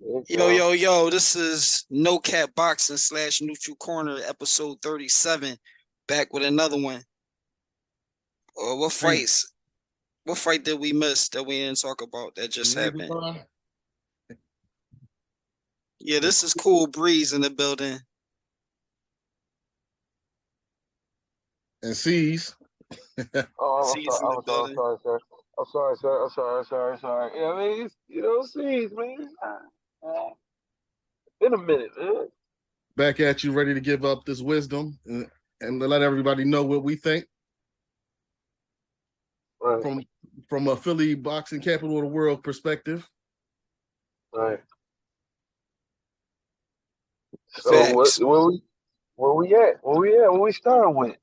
Yo, this is No Cap Boxing / Neutral Corner, episode 37, back with another one. What fights? What fight did we miss that we didn't talk about that just happened? Yeah, this is Cool Breeze in the building. And C's. Oh, I'm sorry, sir. I'm sorry. Yeah, I mean, C's, man. Been a minute, man. Back at you, ready to give up this wisdom and to let everybody know what we think. Right. From a Philly boxing capital of the world perspective. Right. So where we at? Where we starting with?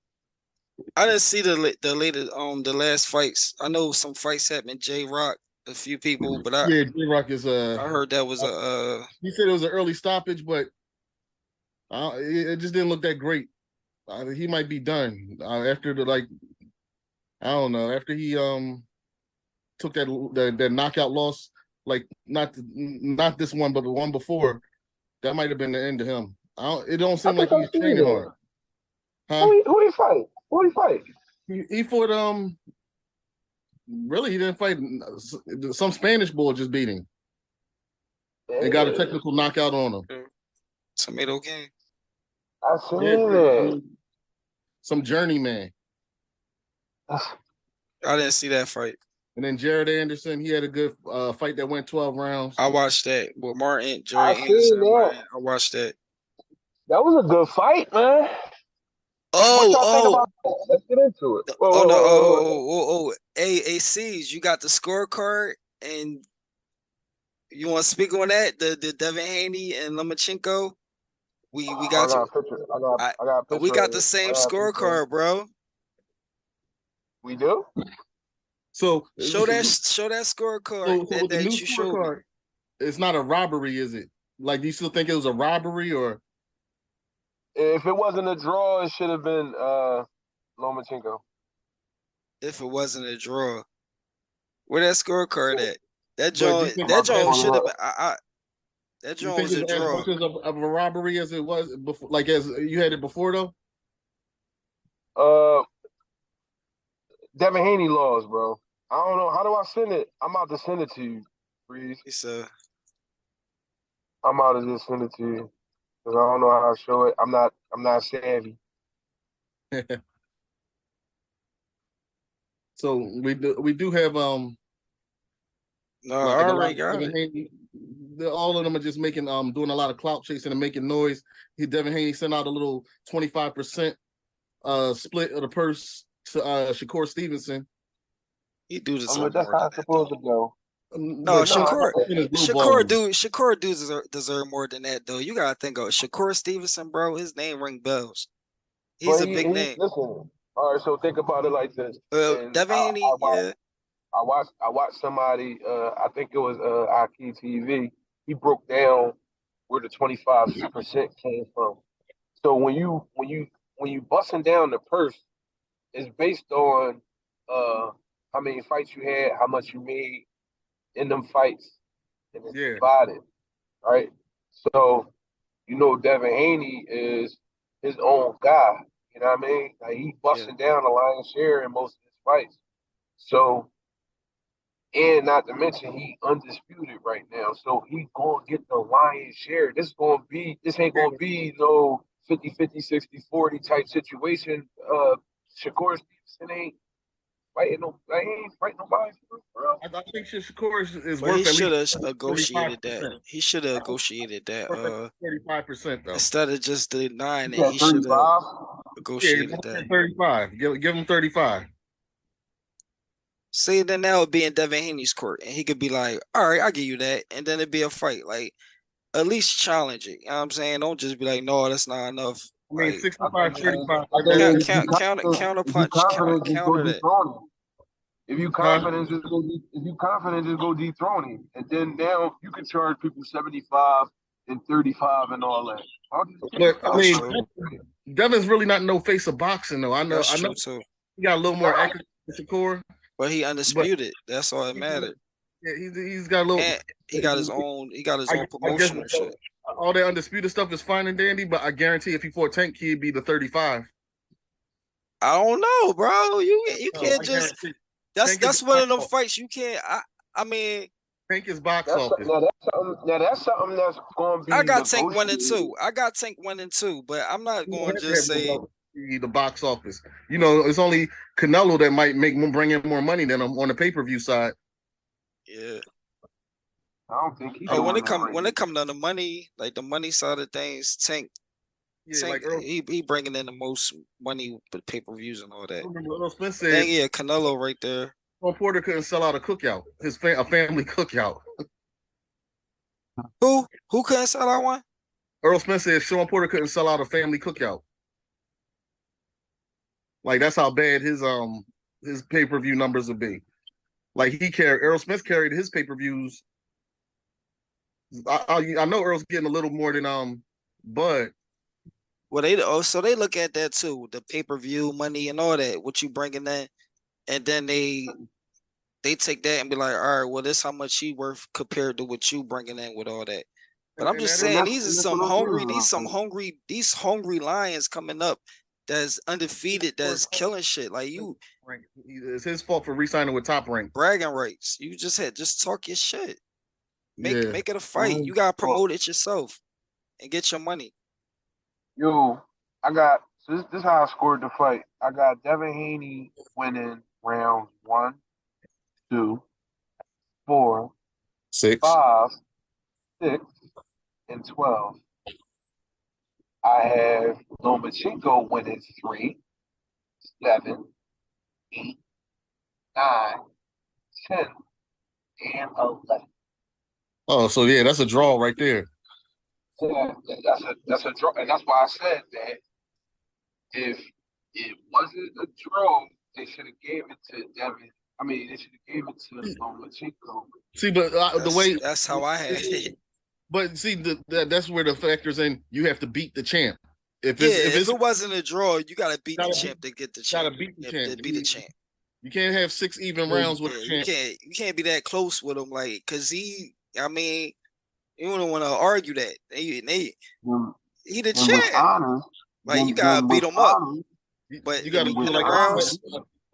I didn't see the latest the last fights. I know some fights happened. J-Rock, a few people, but J-Rock is I heard that was he said it was an early stoppage, but it just didn't look that great. He might be done after I don't know, after he took that knockout loss, like not this one, but the one before. That might have been the end of him. It don't seem like he's training hard. Huh? Who he fight? He fought really he didn't fight. Some Spanish boy just beat him. And got a technical knockout on him. Tomato game. I seen that. Some journeyman. I didn't see that fight. And then Jared Anderson, he had a good fight that went 12 rounds. I watched that with Jared Anderson. I watched that. That was a good fight, man. Let's get into it. Hey, C's, you got the scorecard, and you want to speak on that? The Devin Haney and Lomachenko. We got I got a picture. We got the same scorecard, bro. We do. So show that scorecard that you showed. It's not a robbery, is it? Like, do you still think it was a robbery, or? If it wasn't a draw, it should have been Lomachenko. If it wasn't a draw, where that scorecard at? That joint should have been. That joint was a draw. As much of a robbery as it was before, like as you had it before, though. Devin Haney lost, bro. I don't know. How do I send it? I'm about to send it to you, Breeze. I'm about to just send it to you because I don't know how to show it. I'm not savvy. So we do have No, I already got it. All of them are just making doing a lot of clout chasing and making noise. Devin Haney sent out a little 25% split of the purse to Shakur Stevenson. He do this. That's how it's supposed to go. No, Shakur deserve more than that, though. You gotta think of Shakur Stevenson, bro. His name ring bells. He's a big name. Listen, all right. So think about it like this. Devin Haney, I watched somebody. I think it was Aki TV. He broke down where the 25% came from. So when you busting down the purse, it's based on how many fights you had, how much you made in them fights, and it's divided, right? So, Devin Haney is his own guy. You know what I mean? Like, he busting down the lion's share in most of his fights. So, and not to mention, he undisputed right now. So he's gonna get the lion's share. This ain't gonna be no 50-50, 60-40 type situation. Shakur Stevenson ain't fighting nobody, bro. I think Shakur is worth. He should have negotiated that. He should have negotiated that. 35% though. Instead of just denying it, he should have negotiated that. 35. Give him 35. See, then that would be in Devin Haney's court, and he could be like, "All right, I'll give you that," and then it'd be a fight. Like, at least challenge it. You know what I'm saying? Don't just be like, "No, that's not enough." I mean, 65, 35. Counter that. If you confident, just go dethrone him, and then now you can charge people 75 and 35 and all that. But I mean, Devin's really not no face of boxing, though. I know too. He got a little more accuracy than Shakur, but he undisputed. That's all that mattered. Yeah, he's got a little. And he got his own I guess promotional shit. all that undisputed stuff is fine and dandy, but I guarantee if he fought Tank, he'd be the 35. I don't know, bro. You No, can't I just guarantee. that's one of them fights you can't I mean Tank is box That's office. that's something that's going to be I got Tank 1 and negotiated. 2. I got Tank 1 and 2, but I'm not You going don't to have just to have say the box office. You know, it's only Canelo that might bring in more money than on the pay-per-view side. yeah. I don't think he's But when doing it that come right when now. it come to the money, like the money side of things, Tank Yeah, like Earl, he bringing in the most money with pay-per-views and all I that. remember Earl Spence But then said yeah, Canelo right there. Porter couldn't sell out a cookout, a family cookout. Who couldn't sell that one? Earl Spence said Sean Porter couldn't sell out a family cookout. Like that's how bad his pay-per-view numbers would be. Like Earl Smith carried his pay-per-views. I know Earl's getting a little more than Bud. Well, so they look at that too, the pay-per-view money and all that, what you bringing in, and then they take that and be like, all right, well, this how much he worth compared to what you bringing in with all that. But I'm And just that is, saying, these are That's some what I'm hungry, saying. these hungry lions coming up that's undefeated, that's killing shit. Like you it's his fault for re-signing with Top Rank. bragging rights. You just talk your shit. Make Yeah. it a fight. You gotta promote it yourself and get your money. Yo, so this is how I scored the fight. I got Devin Haney winning rounds 1, 2, 4, 6. 5, 6, and 12. I have Lomachenko winning 3, 7, 8, 9, 10, and 11. Oh, so yeah, that's a draw right there. Yeah, that's a draw, and that's why I said that if it wasn't a draw, they should have gave it to Devin. I mean, they should have gave it to Lomachenko. See, but the way That's how I had it. but see that's where the factors in. You have to beat the champ. If If it wasn't a draw, you gotta beat the champ to get the champ. gotta beat the champ. To be the champ. You can't have 6 even rounds with a You champ. can't be that close with him, like, cause you don't want to argue that. He the And with champ. honor, Like you gotta beat him up. But You gotta in do the like rounds,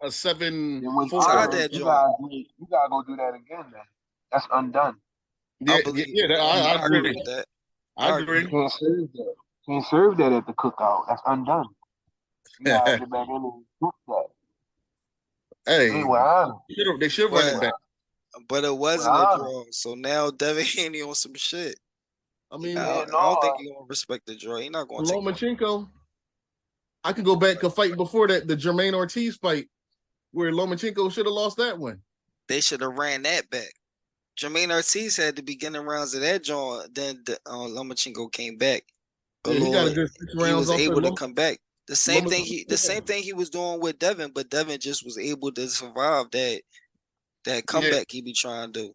a 7-4. Inside that you joint. gotta go do that again, man. That's undone. Yeah, I agree agree. with that. I You agree. can't serve that. Can't serve that at the cookout. That's undone. You gotta get back in and cook that. Hey, With honor. they should run it back. But it wasn't a draw. So now Devin Haney on some shit. I mean, I don't think he's gonna respect the draw. He's not gonna take Lomachenko. I could go back a fight before that, the Jermaine Ortiz fight, where Lomachenko should have lost that one. They should have ran that back. Jermaine Ortiz had the beginning rounds of that draw. Then Lomachenko came back. Yeah, he got a good 6 rounds. He was able to come back. The same thing he was doing with Devin, but Devin just was able to survive that comeback he be trying to do.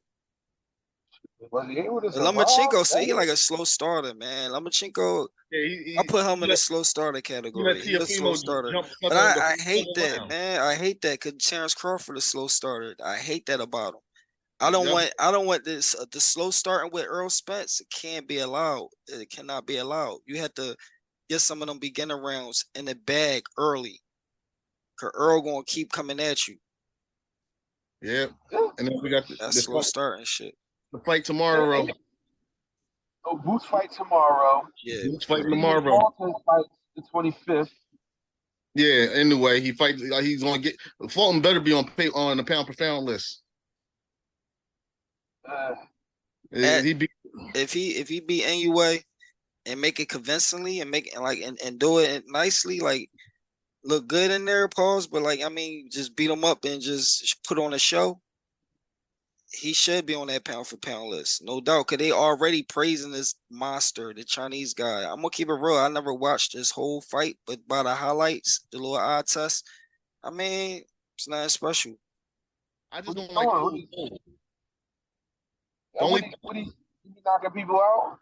Was he able to survive? Lomachenko, so he like a slow starter, man. Lomachenko, I put him in the slow starter category. He's a slow starter. But I hate that, man. I hate that because Terence Crawford is a slow starter. I hate that about him. I don't want this the slow starting with Errol Spence. It can't be allowed. It cannot be allowed. You have to get some of them beginner rounds in the bag early. Cause Earl gonna keep coming at you. Yeah. And then we got the slow starting shit. The fight tomorrow. Oh, Boots fight tomorrow. Yeah. Boots fight tomorrow. Fight the 25th. Yeah, anyway, he's gonna get Fulton better be on the pound per pound list. If he beat NUA and make it convincingly and make it and do it nicely, like look good in there, pause, but just beat him up and just put on a show. He should be on that pound for pound list, no doubt. Cause they already praising this monster, the Chinese guy. I'm gonna keep it real. I never watched this whole fight, but by the highlights, the little eye test, it's not special. I just don't like. What he knocking people out?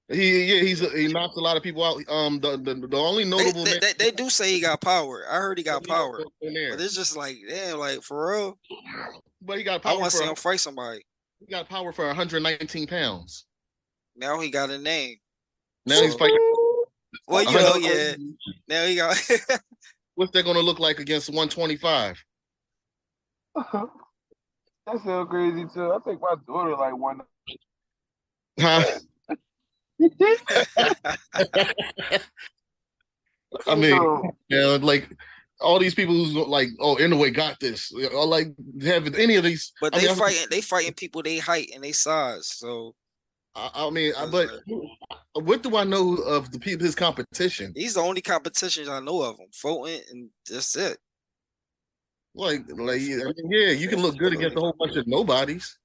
He knocks a lot of people out. The only notable they do say he got power. I heard he got power, but it's just like damn, like for real. But he got power. I want to see him fight somebody. He got power for 119 pounds. Now he got a name. Now he's So, fighting. well, you know, yeah. Now he got. What's that going to look like against 125? That sounds crazy too. I think my daughter like one. Huh? I mean, yeah, like all these people who's like, oh, Inoue got this, or like have any of these. But I they mean, fighting. They fighting people they height and they size. So but what do I know of the people his competition? He's the only competition I know of him. Fulton, and that's it. Like, I mean, yeah, you can look good against a whole bunch of nobodies.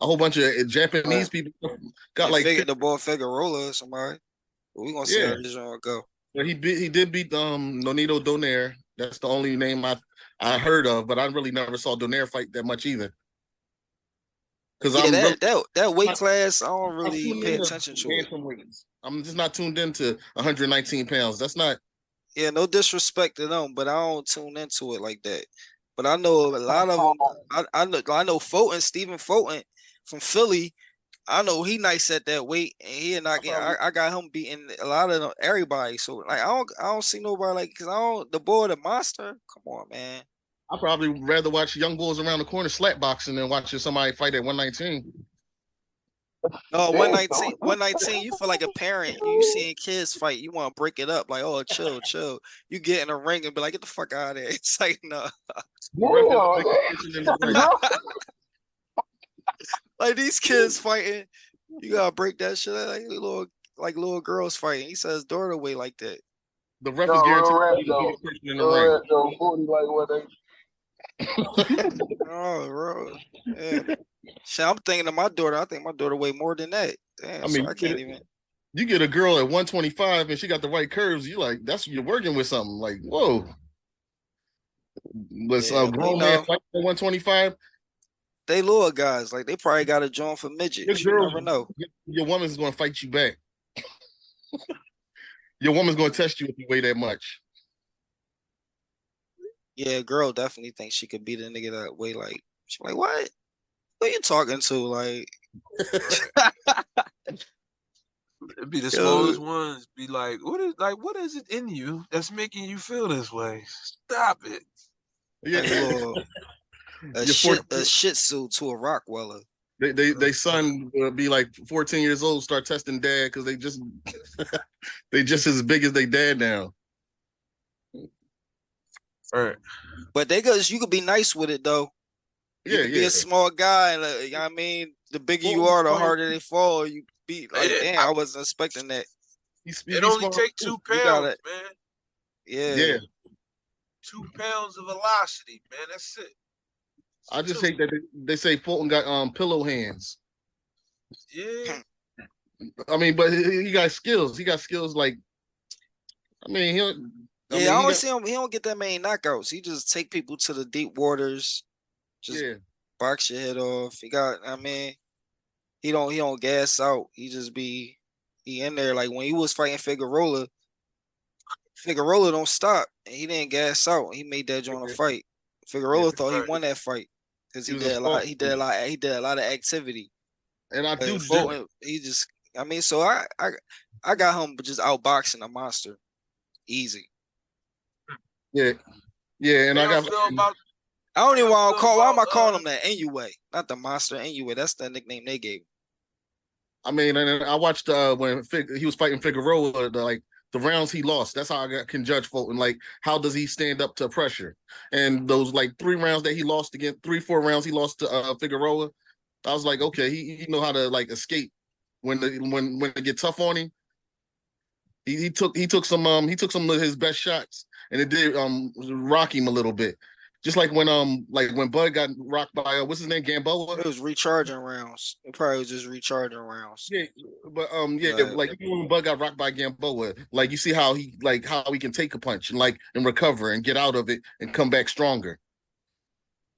A whole bunch of Japanese people got like the ball Figueroa or somebody. But we gonna see how this one go. But he did beat Nonito Donaire. That's the only name I heard of, but I really never saw Donaire fight that much either. Because that weight class, I don't really pay attention to it. I'm just not tuned into 119 pounds. That's not. Yeah, no disrespect to them, but I don't tune into it like that. But I know a lot of them. I know Fulton, Stephen Fulton from Philly. I know he nice at that weight, and he not getting. I got him beating a lot of them, everybody. So like I don't see nobody like because the boy the monster. Come on, man. I probably rather watch young bulls around the corner slap boxing than watching somebody fight at 119. No, 119, you feel like a parent. You seeing kids fight, you want to break it up. Like, oh, chill. You get in a ring and be like, get the fuck out of there. It's like, no. Like these kids fighting, you gotta break that shit out like little girls fighting. He says door the way like that. The ref is guaranteed to be in the ring. Oh, bro. Yeah. Shit, I'm thinking of my daughter. I think my daughter weigh more than that. Damn, I mean, so I can't even. You get a girl at 125 and she got the right curves. You like you're working with something. Like whoa. Was a grown man fighting at 125? They little guys. Like they probably got a joint for midgets. You never know. Your woman's going to fight you back. Your woman's going to test you if you weigh that much. Yeah, girl definitely thinks she could beat a nigga that way. Like she's like, what? Who you talking to? Like, it'd be the smallest ones. Be like, what is it in you that's making you feel this way? Stop it. Yeah, a shih tzu to a Rottweiler. They son be like 14 years old, start testing dad because they just as big as they dad now. Right. But you could be nice with it though. You could be a small guy, and you know what I mean, the bigger you are, the harder they fall. You be like, damn, I wasn't expecting that. It only takes 2 pounds, man. Yeah. 2 pounds of velocity, man. That's it. I just hate that they say Fulton got pillow hands. Yeah. I mean, but he got skills. He got skills like. I mean, I don't see him. He don't get that many knockouts. He just take people to the deep waters, just box your head off. He got. I mean, he don't gas out. He just he in there. Like when he was fighting Figueroa don't stop. And he didn't gas out. He made that joint a fight. Figueroa thought he won that fight because he did a lot. He did a lot of activity. And I do. He just. I mean, so I got him just outboxing a monster, easy. Yeah, and I got. I don't even want to call. Why am I calling him that? Inoue, not the monster. Inoue. That's the nickname they gave him. I mean, and I watched when he was fighting Figueroa, the rounds he lost. That's how I can judge Fulton. Like, how does he stand up to pressure? And those 3 rounds that he lost again, 3-4 rounds he lost to Figueroa. I was like, okay, he know how to escape when it get tough on him. He took some of his best shots, and it did rock him a little bit. Just like when Bud got rocked by what's his name, Gamboa. It was recharging rounds. It probably was just recharging rounds. Yeah, but when Bud got rocked by Gamboa, you see how he can take a punch and recover and get out of it and come back stronger.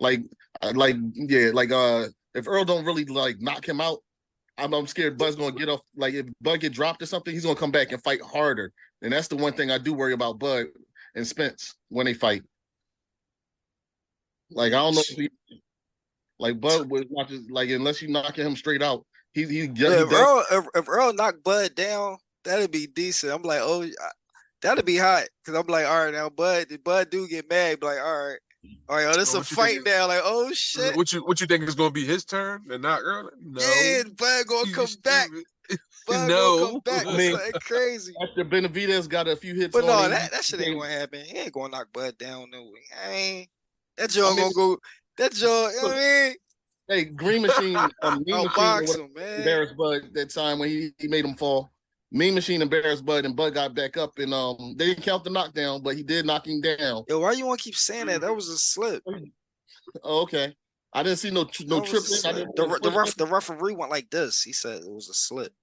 If Errol don't really knock him out, I'm scared Bud's gonna get off. If Bud get dropped or something, he's gonna come back and fight harder. And that's the one thing I do worry about Bud and Spence when they fight. I don't know Like Bud was not just like unless you knocking him straight out. If Earl knocked Bud down, that'd be decent. I'm like, oh, that'd be hot because I'm like, all right, now Bud do get mad. Be like, all right, oh, this is a fight now. Like, oh shit. What you think is gonna be his turn and not Earl? No. Yeah, Bud gonna come back. Bud gonna come back. I mean, it's crazy. After Benavidez got a few hits, but no, that shit ain't gonna happen. He ain't gonna knock Bud down no way. That jaw gonna go. That jaw, you know what I mean? Hey, Green Machine, box him, man. Embarrassed Bud that time when he made him fall. Mean Machine embarrassed Bud, and Bud got back up, and they didn't count the knockdown, but he did knock him down. Yo, why you want to keep saying that? That was a slip. Oh, okay. I didn't see no tripping. The referee went like this. He said it was a slip,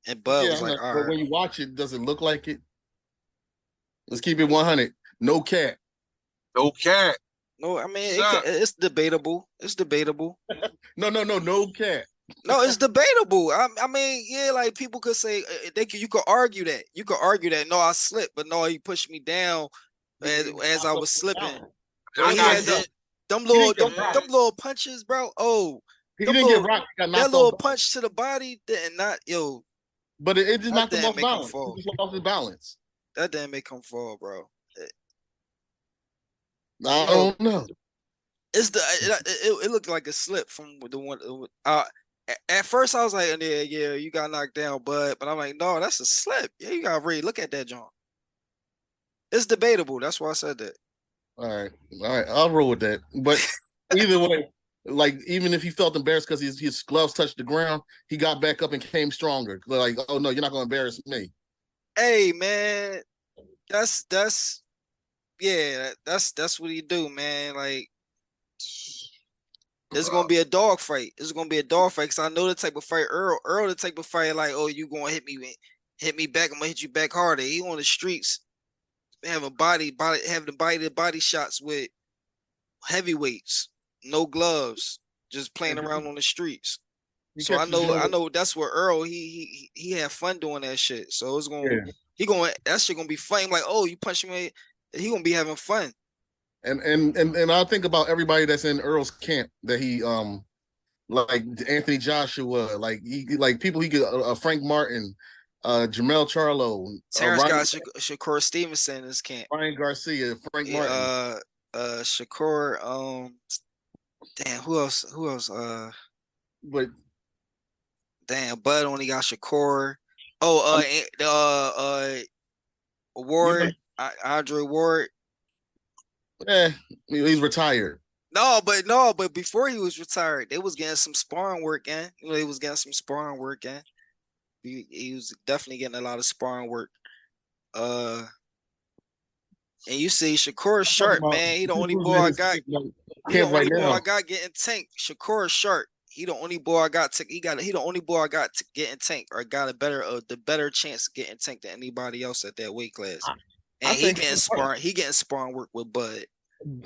and Bud was like, "All right." But when you watch it, does it look like it? Let's keep it 100. No cat. No cat. No, I mean it's debatable. It's debatable. No cat. No, it's debatable. I mean, yeah, like people could say you could argue that. You could argue that. No, I slipped, but no, he pushed me down as I was slipping. He had them little punches, bro. Oh, he didn't get rocked. That little punch to the body did not, yo. But it just knocked him off balance. He just lost his balance. That didn't make him fall, bro. I don't know. It looked like a slip from the one. At first, I was like, yeah, you got knocked down, Bud. But I'm like, no, that's a slip. Yeah, you got to really look at that, John. It's debatable. That's why I said that. All right. I'll roll with that. But either way, like even if he felt embarrassed because his gloves touched the ground, he got back up and came stronger. Like, oh no, you're not gonna embarrass me. Hey man, that's what he do, man. Like it's gonna be a dog fight. It's gonna be a dog fight because I know the type of fight Earl the type of fight like, oh, you gonna hit me back, I'm gonna hit you back harder. He on the streets having body shots with heavyweights, no gloves, just playing around on the streets. So I know that's where Earl he had fun doing that shit. So it's gonna that shit gonna be fun. I'm like, oh, you punch me, he gonna be having fun. And I think about everybody that's in Earl's camp that he like Anthony Joshua, like people he could Frank Martin, Jamel Charlo, Terence got Shakur Stevenson in his camp. Ryan Garcia, Frank Martin, Shakur. Damn, who else? But damn, Bud only got Shakur. Ward, Andre Ward. He's retired. No, but before he was retired, they was getting some sparring work in. He was getting some sparring work in. He was definitely getting a lot of sparring work. And you see Shakur sharp, man. He the only boy I got. I got getting tanked. Shakur sharp. He the only boy I got. He the only boy I got to getting tanked, or got the better chance of getting tanked than anybody else at that weight class. And he getting sparring work with Bud.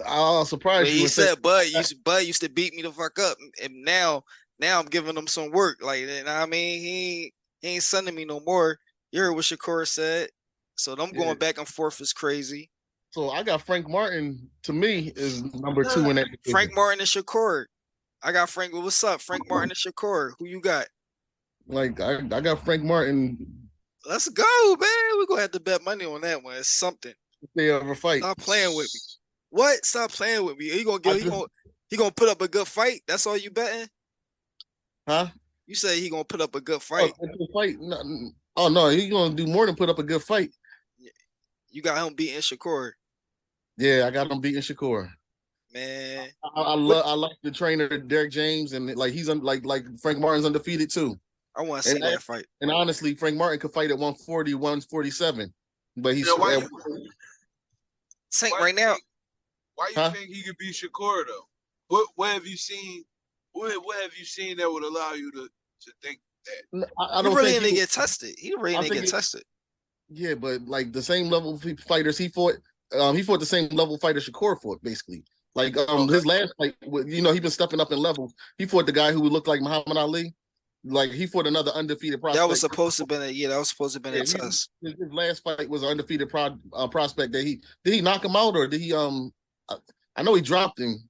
I'll surprise you. He said Bud used to beat me the fuck up, and now I'm giving him some work. Like, you know what I mean, he ain't sending me no more. You heard what Shakur said. So them going back and forth is crazy. So I got Frank Martin. To me, is number 2 in that division. Frank Martin and Shakur. I got Frank. What's up, Frank Martin and Shakur? Who you got? Like I got Frank Martin. Let's go, man. We're gonna have to bet money on that one. It's something. They ever fight. Stop playing with me. What? Stop playing with me. He gonna put up a good fight? That's all you betting? Huh? You say he gonna put up a good fight? Oh no, he's gonna do more than put up a good fight. You got him beating Shakur. Yeah, I got him beating Shakur. Man, I like the trainer Derek James, and like he's like Frank Martin's undefeated too. I want to see that fight. And honestly, Frank Martin could fight at 140, 147, but he's Tank right now. Why you think he could beat Shakur though? What have you seen? What have you seen that would allow you to think that? I don't really didn't get tested. He really didn't get tested. Yeah, but like the same level fighters he fought the same level fighter Shakur fought basically. Like his last fight, he been stepping up in levels. He fought the guy who would look like Muhammad Ali. Like he fought another undefeated prospect. That was supposed to have been a test. His last fight was an undefeated prospect. Did he knock him out or did he? I know he dropped him.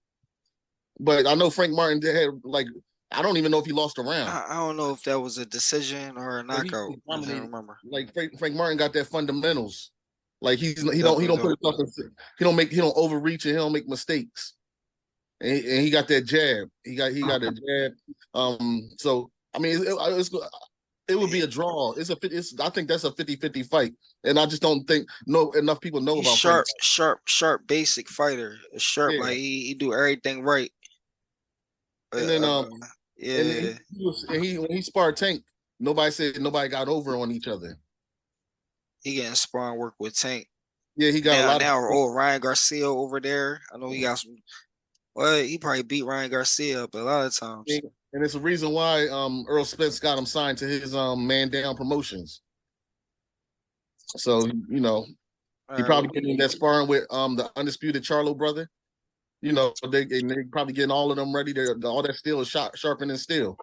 But I know Frank Martin had like I don't even know if he lost a round. I don't know if that was a decision or a But knockout. he I can't dominated. remember. Like Frank Martin got that fundamentals. Like he Definitely don't do. put himself in, he don't overreach and he don't make mistakes. And he got that jab. He got a jab. So I mean it would be a draw. I think that's a 50-50 fight. And I just don't think enough people know He's about Frank. sharp, basic fighter. Sharp, Yeah. like he do everything right. And then yeah, and when he sparred Tank, nobody said nobody got over on each other. he getting sparring work with Tank. Yeah, he got a lot Now, of Ryan Garcia over there. I know he got some. Well, he probably beat Ryan Garcia up a lot of times. and it's a reason why Errol Spence got him signed to his Man Down Promotions. So he probably getting that sparring with the undisputed Charlo brother. They probably getting all of them ready. All that steel is sharpening steel.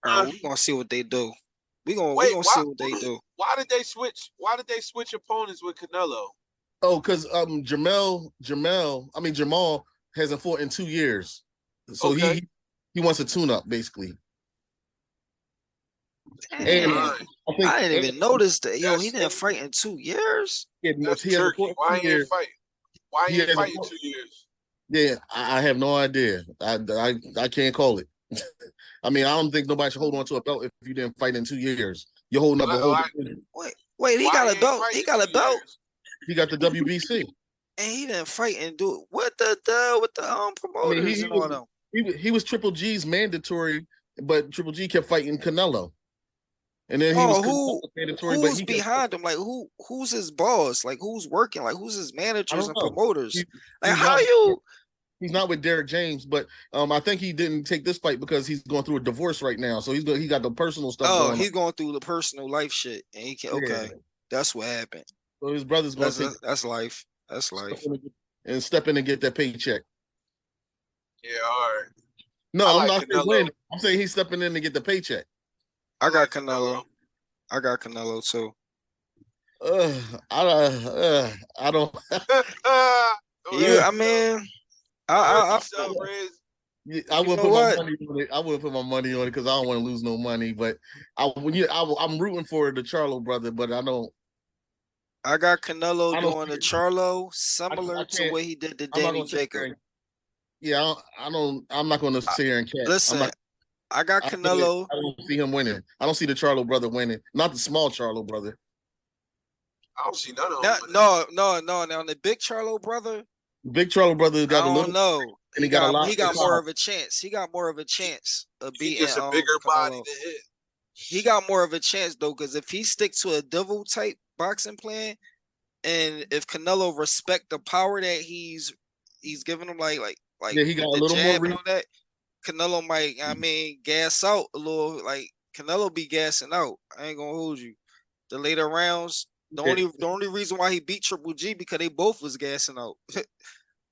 We're gonna see what they do. We gonna see what they do. Why did they switch? Why did they switch opponents with Canelo? Oh, because Jamal hasn't fought in 2 years, so Okay. he wants a tune up basically. Damn, And I didn't even notice that. Yo, he didn't fight in 2 years. That's turkey. Why he ain't fight? Why he ain't fight in 2 years? Yeah, I have no idea. I can't call it. I mean, I don't think nobody should hold on to a belt if you didn't fight in 2 years. You're holding up a whole. Wait, he got a belt. He got a belt. He got the WBC. And he didn't fight and do it. What the promoters and all them? He was Triple G's mandatory, but Triple G kept fighting Canelo. And then he was mandatory. Who's behind him? Like who's his boss? Like who's working? Like who's his managers and promoters? He's not with Derek James, but I think he didn't take this fight because he's going through a divorce right now. So he got the personal stuff. Oh, he's going through the personal life shit, and he can. Okay, that's what happened. So his brother's going to that's life. That's life. And step in and get that paycheck. Yeah, all right. No, I'm not saying I'm saying he's stepping in to get the paycheck. I got Canelo. I got Canelo too. I don't. I mean, I wouldn't put my money on it. I wouldn't put my money on it because I don't want to lose no money. But I'm rooting for the Charlo brother, but I don't. I got Canelo doing the Charlo similar to what he did to Danny Jacob. Yeah, I'm not going to sit here and catch. Listen, I got Canelo. I don't see him winning. I don't see the Charlo brother winning. Not the small Charlo brother. I don't see none of them. No. Now the big Charlo brother. Big Charlo brother got a little. No, and he got a lot. He got more of a chance. He got more of a chance of beating. He gets a bigger body to hit. He got more of a chance though, because if he stick to a devil type boxing plan, and if Canelo respect the power that he's giving him, like yeah, he got a little more. And all that, Canelo might, gas out a little. Like Canelo be gassing out. I ain't gonna hold you. The later rounds, the only reason why he beat Triple G because they both was gassing out.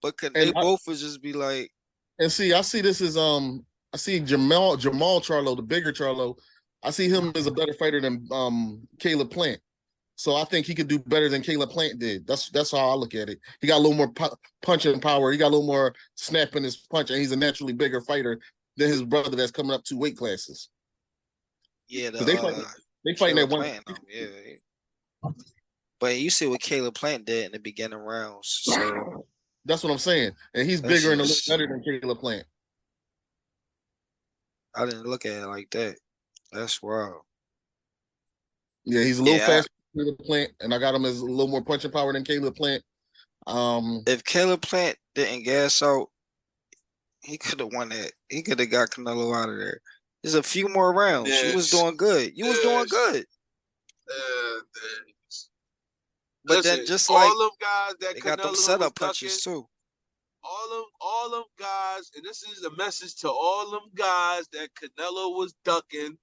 But they both would just be like. And see, I see this as I see Jamal Charlo, the bigger Charlo. I see him as a better fighter than Caleb Plant. So I think he could do better than Caleb Plant did. That's how I look at it. He got a little more punching power. He got a little more snap in his punch, and he's a naturally bigger fighter than his brother that's coming up 2 weight classes. Yeah, they fighting that one. Yeah, but you see what Caleb Plant did in the beginning rounds. So that's what I'm saying, and he's bigger and a little better than Caleb Plant. I didn't look at it like that. That's wild. Yeah, he's a little faster than Caleb Plant, and I got him as a little more punching power than Caleb Plant. If Caleb Plant didn't gas out, he could have won that. He could have got Canelo out of there. There's a few more rounds. You was doing good. You was doing good. But listen, then just like all them guys that they got them setup punches too. All them guys, and this is a message to all them guys that Canelo was ducking.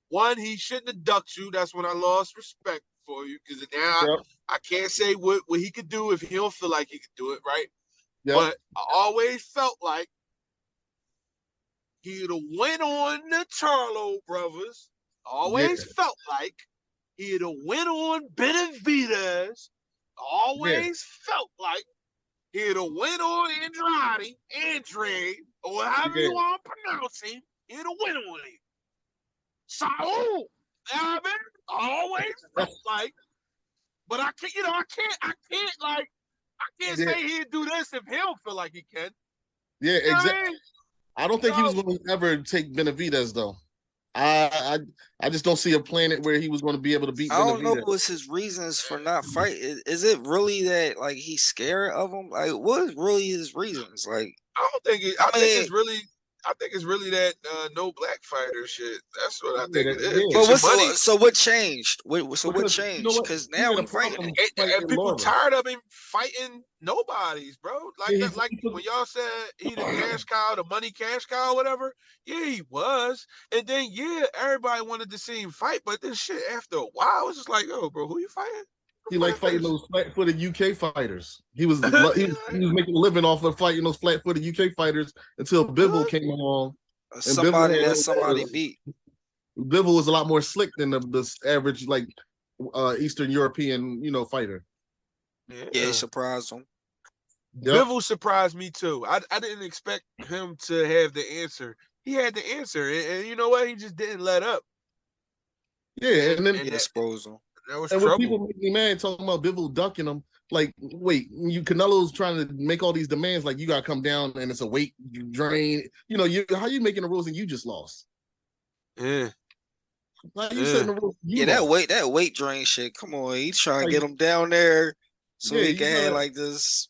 One, he shouldn't have ducked you. That's when I lost respect for you, because now I can't say what he could do if he don't feel like he could do it, right? Yep. But I always felt like he'd have went on the Charlo brothers. Always felt like he'd have went on Benavidez. Always felt like He'd have went on Andrade, or however you want to pronounce him. He'd have went on him. Saul, I mean, always felt like, but I can't, I can't say he'd do this if he don't feel like he can. Yeah, exactly. I don't think he was No. going to ever take Benavidez though. I just don't see a planet where he was going to be able to beat I don't know Benavidez. what's his reasons for not fighting. Is it really that like he's scared of him? Like, what is really his reasons? Like, I don't think it. I think it's really that no black fighter shit. That's what I think it is. Yeah. but Get your money. so what changed? What Because, changed? you know what? Because He now had a we fighting problem it. fighting And people Laura. tired of him fighting nobodies, bro. Like Yeah, that, like when y'all said he the cash cow, the money cash cow, whatever. Yeah, he was. And then everybody wanted to see him fight, but this shit after a while, it's just like, oh, bro, who you fighting? He like fighting those flat-footed UK fighters. He was making a living off of fighting those flat-footed UK fighters until Bivol came along. And Somebody that somebody beat. Bivol was a lot more slick than the average like Eastern European, fighter. Yeah, it surprised him. Yep. Bivol surprised me too. I didn't expect him to have the answer. He had the answer, and you know what? He just didn't let up. Yeah, and then He exposed him. That was and trouble. when people make me mad talking about Bivol ducking him, like, wait, Canelo's trying to make all these demands, like you gotta come down and it's a weight drain. How you making the rules and you just lost? Yeah. How you setting the rules? That weight drain shit. Come on, he's trying to get him down there so he can have like this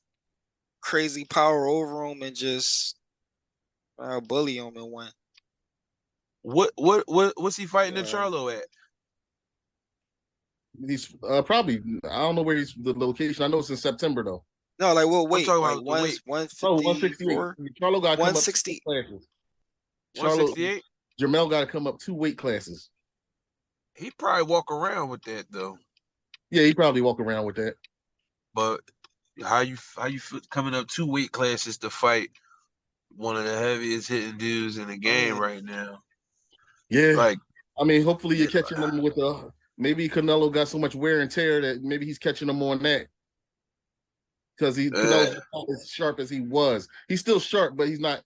crazy power over him and just bully him and win. What's he fighting the Charlo at? He's probably, I don't know where he's the location. I know it's in September though. No, like well, wait, like 168. Charlo got to come up 160 classes. 168. Jamel got to come up 2 weight classes. He probably walk around with that though. Yeah, he probably walk around with that. But how you coming up 2 weight classes to fight one of the heaviest hitting dudes in the game right now? Yeah, like I mean, hopefully you're catching them with maybe Canelo got so much wear and tear that maybe he's catching them on that. Because Canelo's not as sharp as he was. He's still sharp, but he's not.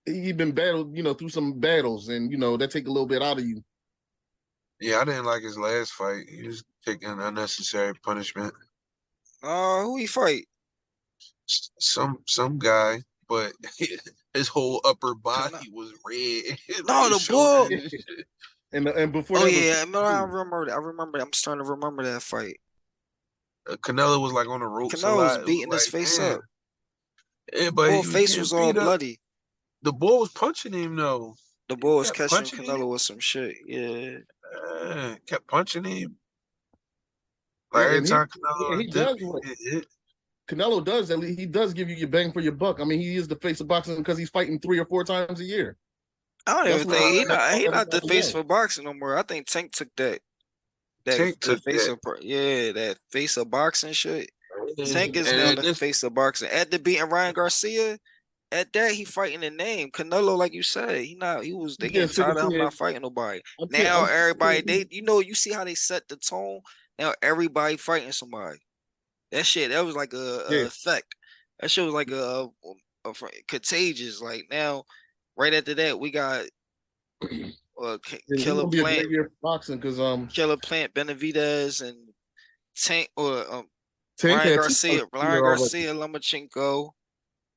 He's been battled, through some battles, and that take a little bit out of you. Yeah, I didn't like his last fight. He was taking unnecessary punishment. Who he fight? Some guy, but his whole upper body was red. No, the bull. And before. Oh yeah, I remember. I'm starting to remember that fight. Canelo was like on the ropes. Canelo was beating his face up. Yeah, but his face was all bloody. The bull was punching him though. The bull was catching Canelo with some shit. Yeah. Kept punching him. Like every time Canelo does at least he does give you your bang for your buck. I mean, he is the face of boxing because he's fighting 3 or 4 times a year. I don't even think he's not the face for boxing no more. I think Tank took that. That face of boxing shit. Tank is now the face of boxing. After beating Ryan Garcia, at that he fighting the name. Canelo, like you said, they getting tired of him not fighting nobody. Now everybody you see how they set the tone. Now everybody fighting somebody. That was like a effect. That shit was like a contagious. Like now, right after that, we got Killer Plant boxing because Killer Plant, Benavidez, and Tank Tank Ryan Garcia, Lomachenko.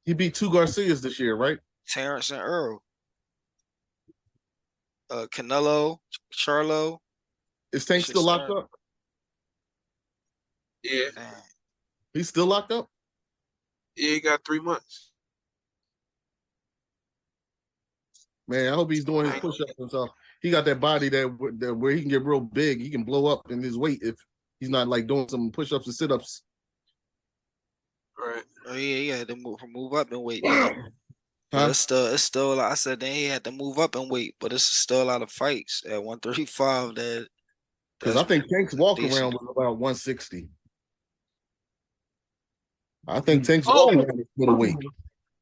He beat 2 Garcias this year, right? Terence and Errol. Canelo, Charlo. Is Tank still locked up? Yeah. He's still locked up? Yeah, he got 3 months. Man, I hope he's doing his push-ups and stuff. He got that body that where he can get real big. He can blow up in his weight if he's not like doing some push-ups and sit-ups. Right. Oh yeah, he had to move up in weight. It's still like I said, then he had to move up in weight, but it's still a lot of fights at 135 because I think Tank's walking around with about 160. I think Tank's walking around with a weight.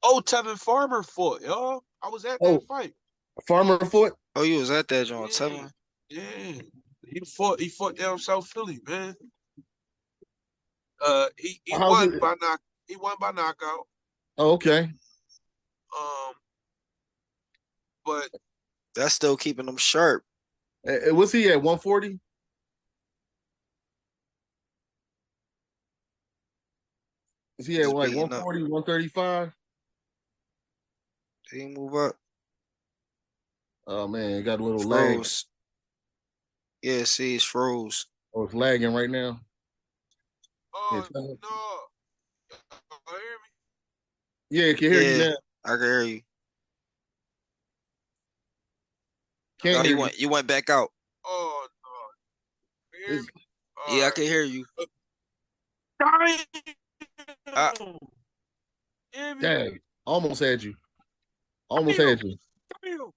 Oh, Tevin Farmer fought, y'all. I was at that fight. Farmer fought? Oh, you was at that, John. Tevin? Yeah. He fought down South Philly, man. He won by He won by knockout. Oh, okay. But That's still keeping him sharp. Was he at 140? Is he at He's like beating up. 140, 135? Did he move up? Oh man, it got a little lag. Froze. Yeah, see, it's froze. Oh, it's lagging right now. oh Yeah, no, you hear me? Yeah, can hear you Yeah, now. I can hear you. Can't Oh, hear you. you went back out. Oh no, you hear It's- me? Yeah, I can hear you. Uh, Damn. Hear me? Dang, almost had you. Almost Damn. had you. Damn.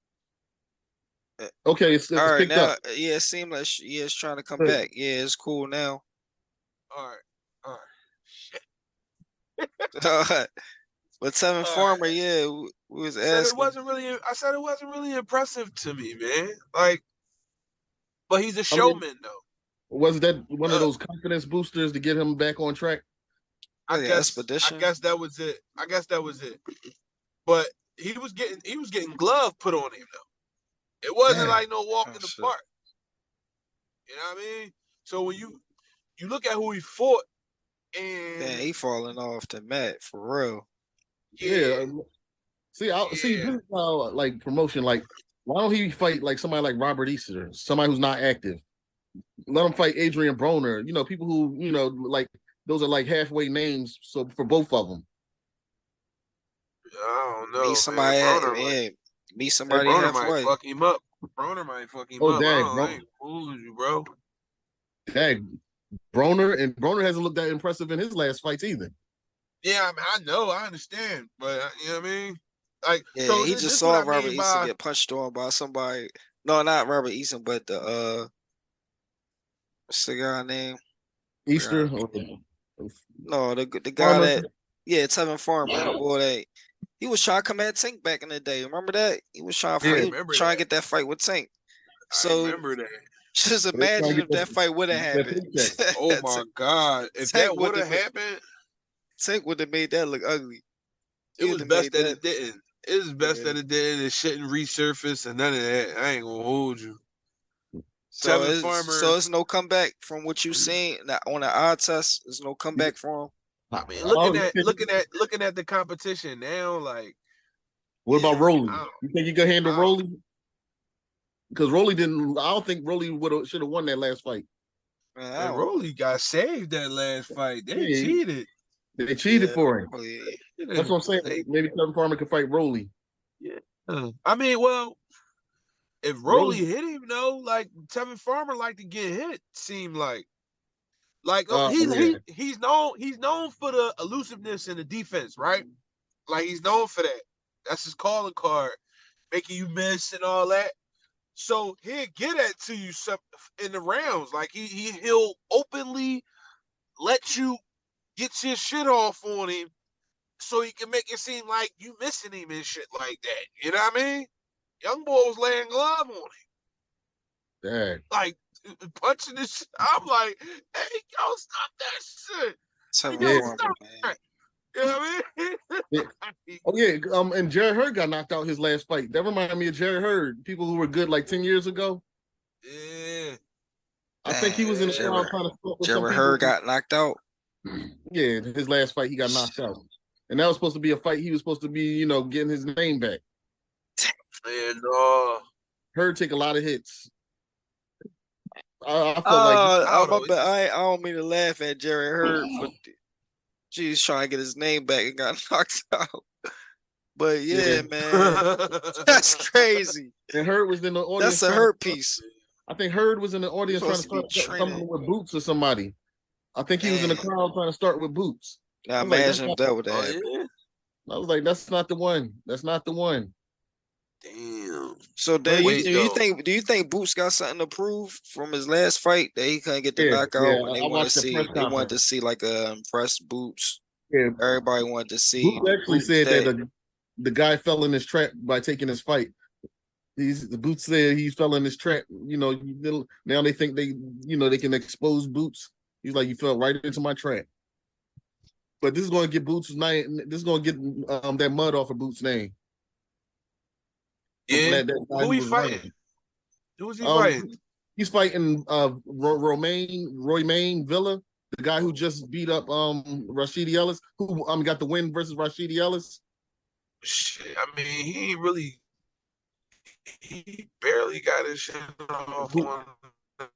Okay, it's all right, picked now, up. yeah, it seemed like yeah, it's trying to come Good. back. Yeah, it's cool now. All right. Shit. But Tevin All Farmer, right. yeah, we was I said it asking. wasn't really impressive to me, man. Like, but he's a I mean, showman, though. was that one of Uh, those confidence boosters to get him back on track? Like an I expedition. guess that was it. But he was getting glove put on him though. It wasn't Damn. like no walk Oh, in the shit. park. You know what I mean? So when you look at who he fought, and Man, he falling off the mat for real. Yeah. See, Yeah. this is how like promotion. Like, why don't he fight like somebody like Robert Easter, somebody who's not active? Let him fight Adrian Broner. You know, people who like those are like halfway names. So for both of them, I don't know, Meet man. somebody, meet somebody Broner might halfway. fuck him up. Broner might fuck him oh up. dang, I ain't fooling you, bro. dang, Broner hasn't looked that impressive in his last fights either. Yeah, I mean, I know, I understand, but you know what I mean? Like, Yeah, so he this just is what saw I Robert mean Eason by get punched on by somebody. No, not Robert Eason, but what's the guy name? Easter, No, the guy Farmer. that Tevin Farmer. Boy, he was trying to come at Tank back in the day. Remember that? He was trying to Yeah. fight, remember trying to that. get that fight with Tank. I So remember that. just They trying imagine to if that fight would have that happened. paycheck. Oh my God! If Tank that would would have have happened, Tank would have made that look ugly. it He would was have best made that that. it didn't. It was best Yeah. that it didn't. It shouldn't resurface and none of that. I ain't gonna hold you. So Tevin Farmer. it's no comeback from what you seen on the odd test. There's no comeback for him. I mean, Oh, looking at the competition now, like, what about Rolly? I You think he could handle don't- Rolly? Because Rolly didn't. I don't think Rolly should have won that last fight. Man, and Rolly got saved that last fight. They Yeah, cheated. They cheated for him. Rolly. That's what I'm saying. Maybe Kevin Farmer could fight Rolly. Yeah. I mean, well, if Rolly hit him though, like Tevin Farmer like to get hit, seemed like Yeah. he's known for the elusiveness in the defense, right? Like he's known for that. That's his calling card, making you miss and all that. So he'll get that to you in the rounds. Like he'll openly let you get your shit off on him, so he can make it seem like you missing him and shit like that. You know what I mean? Young boy was laying glove on him. Dang. Like punching this shit. I'm like, hey, yo, stop that shit. Tevin Yo, Farmer, stop man. that. You know what I mean? Oh yeah. And Jared Hurd got knocked out his last fight. That reminded me of Jared Hurd. People who were good like 10 years ago. Yeah. I think he was in the crowd trying to fuck with some Jared people. Hurd got knocked out. Yeah, his last fight he got knocked out, and that was supposed to be a fight. He was supposed to be, getting his name back. And Hurd take a lot of hits. I felt I don't mean to laugh at Jared Hurd for geez trying to get his name back and got knocked out. But yeah, man, that's crazy. And Hurd was in the audience. That's a Hurt piece. I think Hurd was in the audience trying to start something with Boots or somebody. I think he was in the crowd trying to start with Boots. Now imagine if that would have happened. Yeah. I was like, that's not the one. That's not the one. Damn. So do you think Boots got something to prove from his last fight that he couldn't get the knockout? Yeah, and they wanted to see like a impressed Boots. Yeah, everybody wanted to see. Boots actually said that the guy fell in his trap by taking his fight. The Boots said he fell in his trap. Now they think they can expose Boots. He's like, you fell right into my trap. But this is going to get Boots' name. This is going to get that mud off of Boots' name. Yeah. That Who he he was fighting? running. Who's he fighting? He's fighting Romain Villa, the guy who just beat up Rashidi Ellis, who got the win versus Rashidi Ellis. Shit, I mean, he barely got his shit off on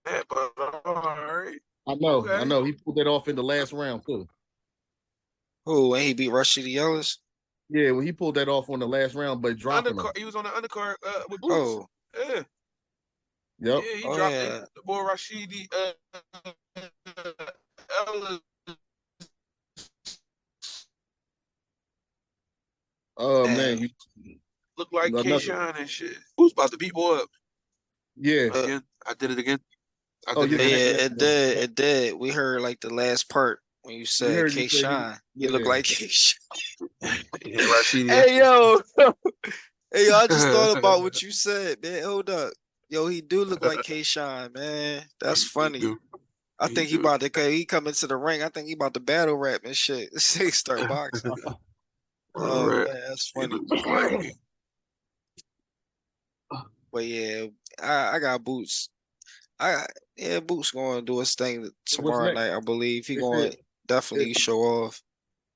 that, but all right. I know. Okay. He pulled that off in the last round too. Oh, and he beat Rashidi Ellis. Yeah, well, he pulled that off on the last round, but dropping him. He was on the undercard with Boots. Oh, Yeah. Yep. Yeah, he oh dropped yeah. the boy Rashidi Ellis. Man, you Look like another. K-Shine and shit. Who's about to beat boy up? Yeah. Again, I did it again. Yeah, it did. It did. We heard like the last part when you said K Shine. You look like K Shine. Hey yo. Hey yo, I just thought about what you said, man. Hold up. Yo, he do look like K Shine, man. That's funny. I think he about to he come into the ring. I think he about to battle rap and shit. Say start boxing. Oh man, that's funny. But yeah, I got Boots. Boots going to do his thing tomorrow night. I believe he going to definitely show off.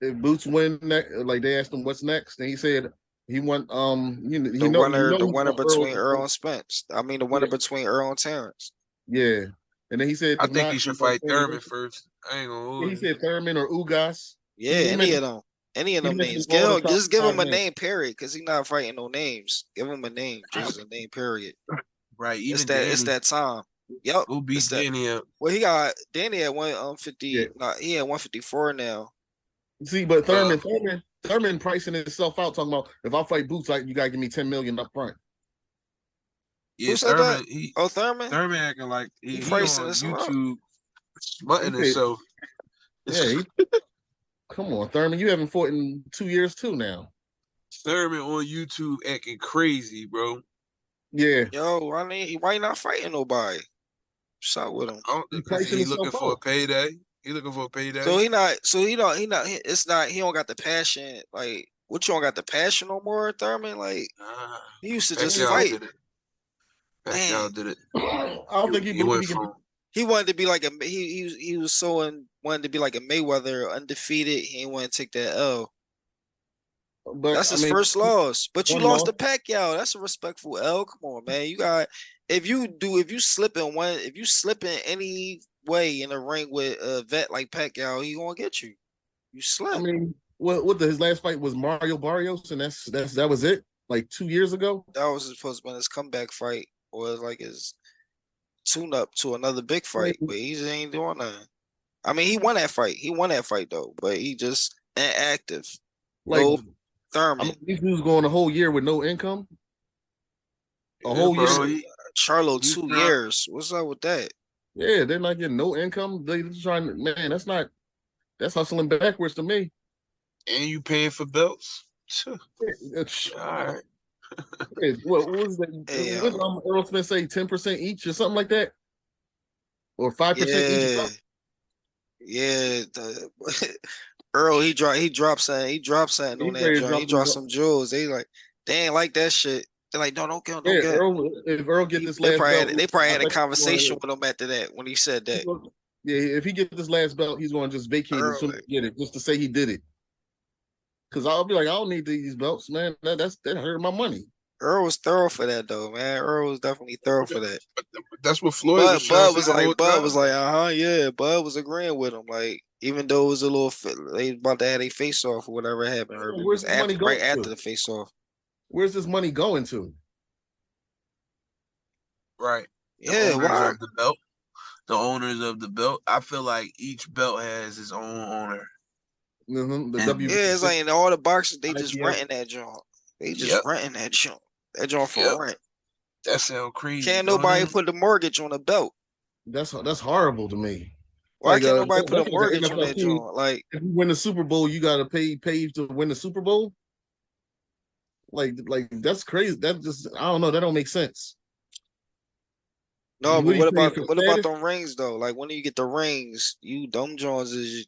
If Boots win, like they asked him what's next, and he said he want the winner between Errol and Spence. I mean the winner between Errol and Terence. Yeah, and then he said I think he should fight Thurman first. I ain't gonna hold He said Thurman or Ugas. Yeah, any of them. Any of them names. Just give him a name, period, because he's not fighting no names. Give him a name, just a name, period. Right. It's that time. Yep. Who beat Danny up? Well, he got Danny at 150. Yeah. He at 154 now. See, but Thurman pricing himself out, talking about if I fight Boots, you gotta give me $10 million up front. Yeah, who said Thurman, that? Thurman? Thurman acting like he pricing on himself YouTube smutting himself. Yeah, come on, Thurman. You haven't fought in 2 years too now. Thurman on YouTube acting crazy, bro. Yeah. Yo, why you not fighting nobody? What's up with him? He looking for a payday. He looking for a payday. So he not. It's not. He don't got the passion. Like, what, you don't got the passion no more, Thurman? Like, he used to just fight. Pacquiao did it. I don't think he went from. He wanted to be like a he was wanted to be like a Mayweather, undefeated. He didn't want to take that L. But that's his first loss. But you lost to Pacquiao. That's a respectful L. Come on, man. You got if you slip in any way in the ring with a vet like Pacquiao, he gonna get you. You slip. I mean, his last fight was Mario Barrios, and that was it. Like 2 years ago. That was supposed to be his comeback fight, or like his tune up to another big fight, but he just ain't doing nothing. I mean, he won that fight. He won that fight though, but he just inactive. Like Thurman. I mean, these dudes going a whole year with no income. A whole year. Charlo 2 years. What's up with that? Yeah, they're not getting no income. They trying, man. That's hustling backwards to me. And you paying for belts. All right. What was that? Hey, what Errol Spence say 10% each or something like that, or 5% each. Yeah, Earl he dropped something on that joint. He dropped some jewels. They ain't like that shit. They're like, no, don't kill him. If Earl get this last belt, they probably had a conversation with him after that when he said that. Yeah, if he gets this last belt, he's going to just vacate as soon as he get it, just to say he did it. Because I'll be like, I don't need these belts, man. That hurt my money. Errol was thorough for that, though, man. Errol was definitely thorough for that. That's what Floyd Bud was like, yeah. Bud was agreeing with him. Like, even though it was a little, they about to have a face off or whatever happened. Where's the money going after the face off? Where's this money going to? Right. Yeah, why? Of the belt. The owners of the belt. I feel like each belt has its own owner. Mm-hmm. It's like in all the boxes, they just renting that joint. They just renting that joint. That joint for rent. That sounds crazy. Can't nobody put the mortgage on a belt. That's horrible to me. Why can't nobody put a mortgage on that joint? Like, if you win the Super Bowl, you gotta pay to win the Super Bowl. Like that's crazy. That just, I don't know. That don't make sense. No, but what about them rings though? Like, when you get the rings, them joints is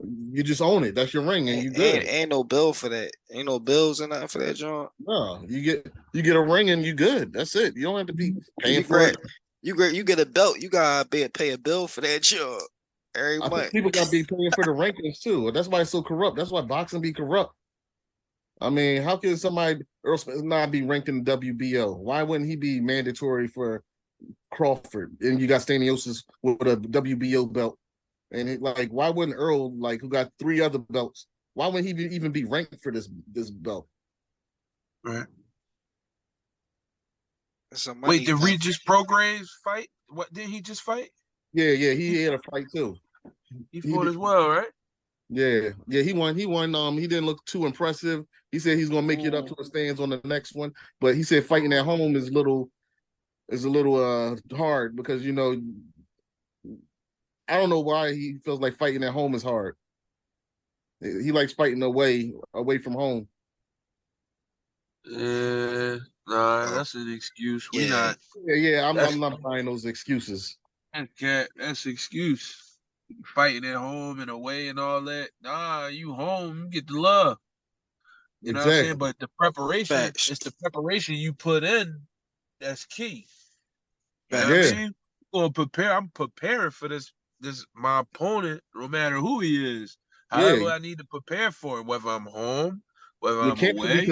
You just own it. That's your ring, and you good. Ain't no bill for that. Ain't no bills or nothing for that joint. No, you get a ring and you good. That's it. You don't have to be paying for it. You get a belt. You gotta pay a bill for that joint every month. Think people gotta be paying for the rankings too. That's why it's so corrupt. That's why boxing be corrupt. I mean, how can somebody Errol Spence not be ranked in the WBO? Why wouldn't he be mandatory for Crawford? And you got Staniosis with a WBO belt. And why wouldn't Errol, who got 3 other belts, why wouldn't he even be ranked for this belt? Right. Wait, did Regis Prograis fight? What did he just fight? Yeah, he had a fight too. He fought as well, right? Yeah, he won. He didn't look too impressive. He said he's gonna make it up to the stands on the next one, but he said fighting at home is a little hard because I don't know why he feels like fighting at home is hard. He likes fighting away from home. Nah, that's an excuse. We not. Yeah. I'm not buying those excuses. That's an excuse. Fighting at home and away and all that. Nah, you home, you get the love. You know what I'm saying? But the preparation, it's the preparation you put in that's key. You know what I mean? I'm preparing for this my opponent, no matter who he is. However, I need to prepare for it, whether I'm home, whether I'm away.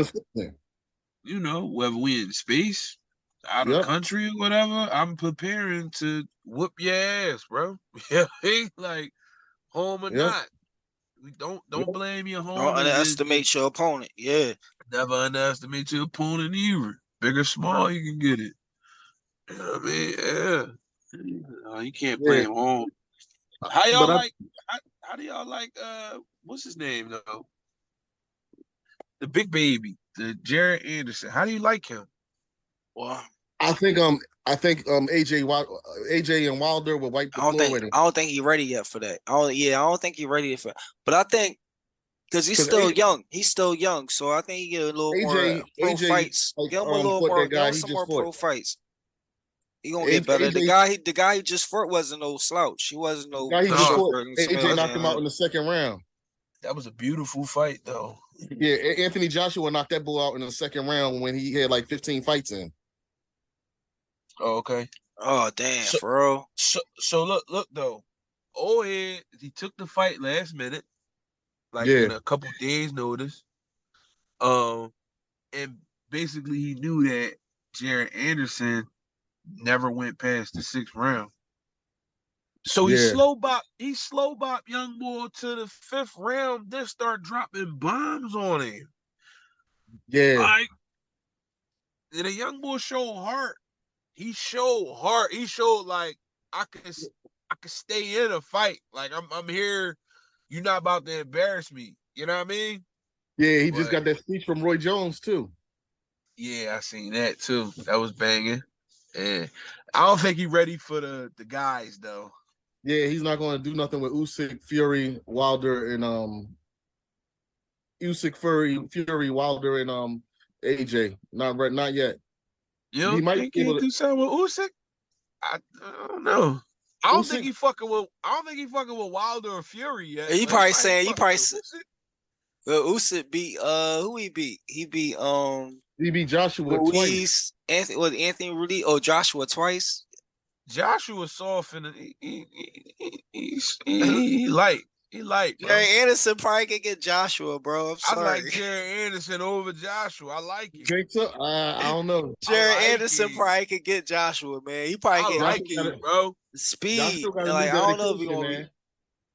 Whether we in space, out of country or whatever, I'm preparing to whoop your ass, bro. Like home or not. We don't blame your home. Don't underestimate your opponent. Yeah. Never underestimate your opponent either. Big or small, you can get it. You know what I mean? Yeah. You can't blame home. How y'all how do y'all like what's his name though? The big baby, the Jared Anderson. How do you like him? Well, I think AJ and Wilder will wipe the floor with him. I don't think he's ready yet for that. I don't think he's ready for it. But I think because he's still young. He's still young. So I think he get a little more pro fights. Get him a little more, some more pro fights. He gonna get better. The guy he just fought wasn't no slouch. He wasn't no. AJ knocked him out in the second round. That was a beautiful fight, though. Yeah, Anthony Joshua knocked that bull out in the second round when he had 15 fights in. Oh, okay. Oh, damn, bro. So look though. Old head, he took the fight last minute, in a couple days' notice. And basically he knew that Jared Anderson never went past the 6th round. So he slow bop young boy to the 5th round, then start dropping bombs on him. Yeah. And the young boy showed heart. He showed heart. He showed I could stay in a fight. I'm here. You're not about to embarrass me. You know what I mean? Yeah, he just got that speech from Roy Jones too. Yeah, I seen that too. That was banging. And I don't think he's ready for the guys though. Yeah, he's not going to do nothing with Usyk, Fury, Wilder, and Usyk, Fury, Wilder, and AJ. Not yet. He might think he do something with Usyk. I don't know. I don't think he fucking with Wilder or Fury yet. He probably saying Usyk beat who he beat? He beat Joshua twice. Anthony Rudy or Joshua twice. Joshua soft and he light. He light, bro. Jerry Anderson probably can get Joshua, bro. I'm sorry. I like Jerry Anderson over Joshua. I like it. I don't know. Jerry Anderson probably could get Joshua, man. He probably can it, bro. Speed. I don't know if he gonna.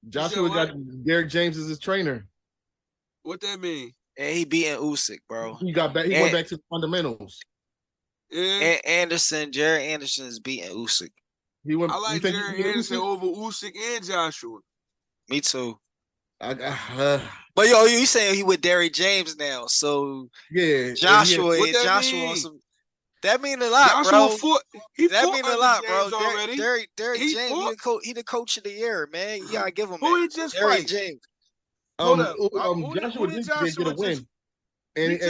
Joshua got Derek James as his trainer. What that mean? And he beating Usyk, bro. He got back. He went back to the fundamentals. Yeah. And Jerry Anderson is beating Usyk. I like Jerry Anderson over Usyk and Joshua. Me too. But you saying he with Derek James now? So Joshua and Joshua on some. That mean a lot, Joshua bro. That mean a lot, bro. Derek James, he the coach of the year, man. You gotta give him who he just Derek fight? James. Joshua did get a win, and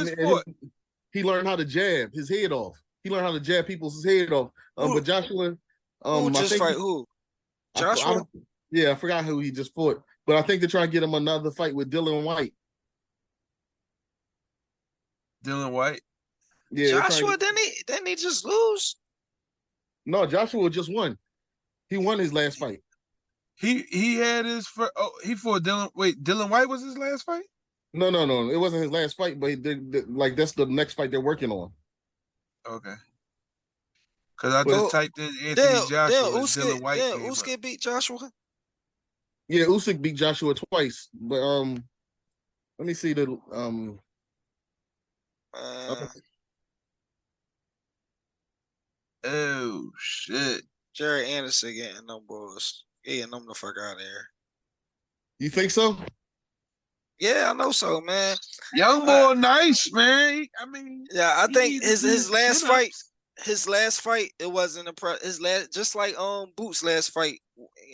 he learned how to jab his head off. He learned how to jab people's head off. But Joshua, who just fight who? Joshua. I forgot who he just fought. But I think they're trying to get him another fight with Dylan White. Dylan White. Yeah, Joshua, didn't he just lose? No, Joshua just won. He won his last fight. He had his first. Oh, he fought Dylan. Wait, Dylan White was his last fight? No. It wasn't his last fight, but like that's the next fight they're working on. Okay. Because I But just typed in Anthony Joshua. Dylan White came up. Usyk beat Joshua. yeah, Usyk beat Joshua twice. But let me see the Oh shit! Jared Anderson getting them boys. Getting them the fuck out of here. You think so? Yeah, I know so, man. Young boy, nice man. I mean, yeah, I think his last fight, it wasn't his last, just like Boots' last fight.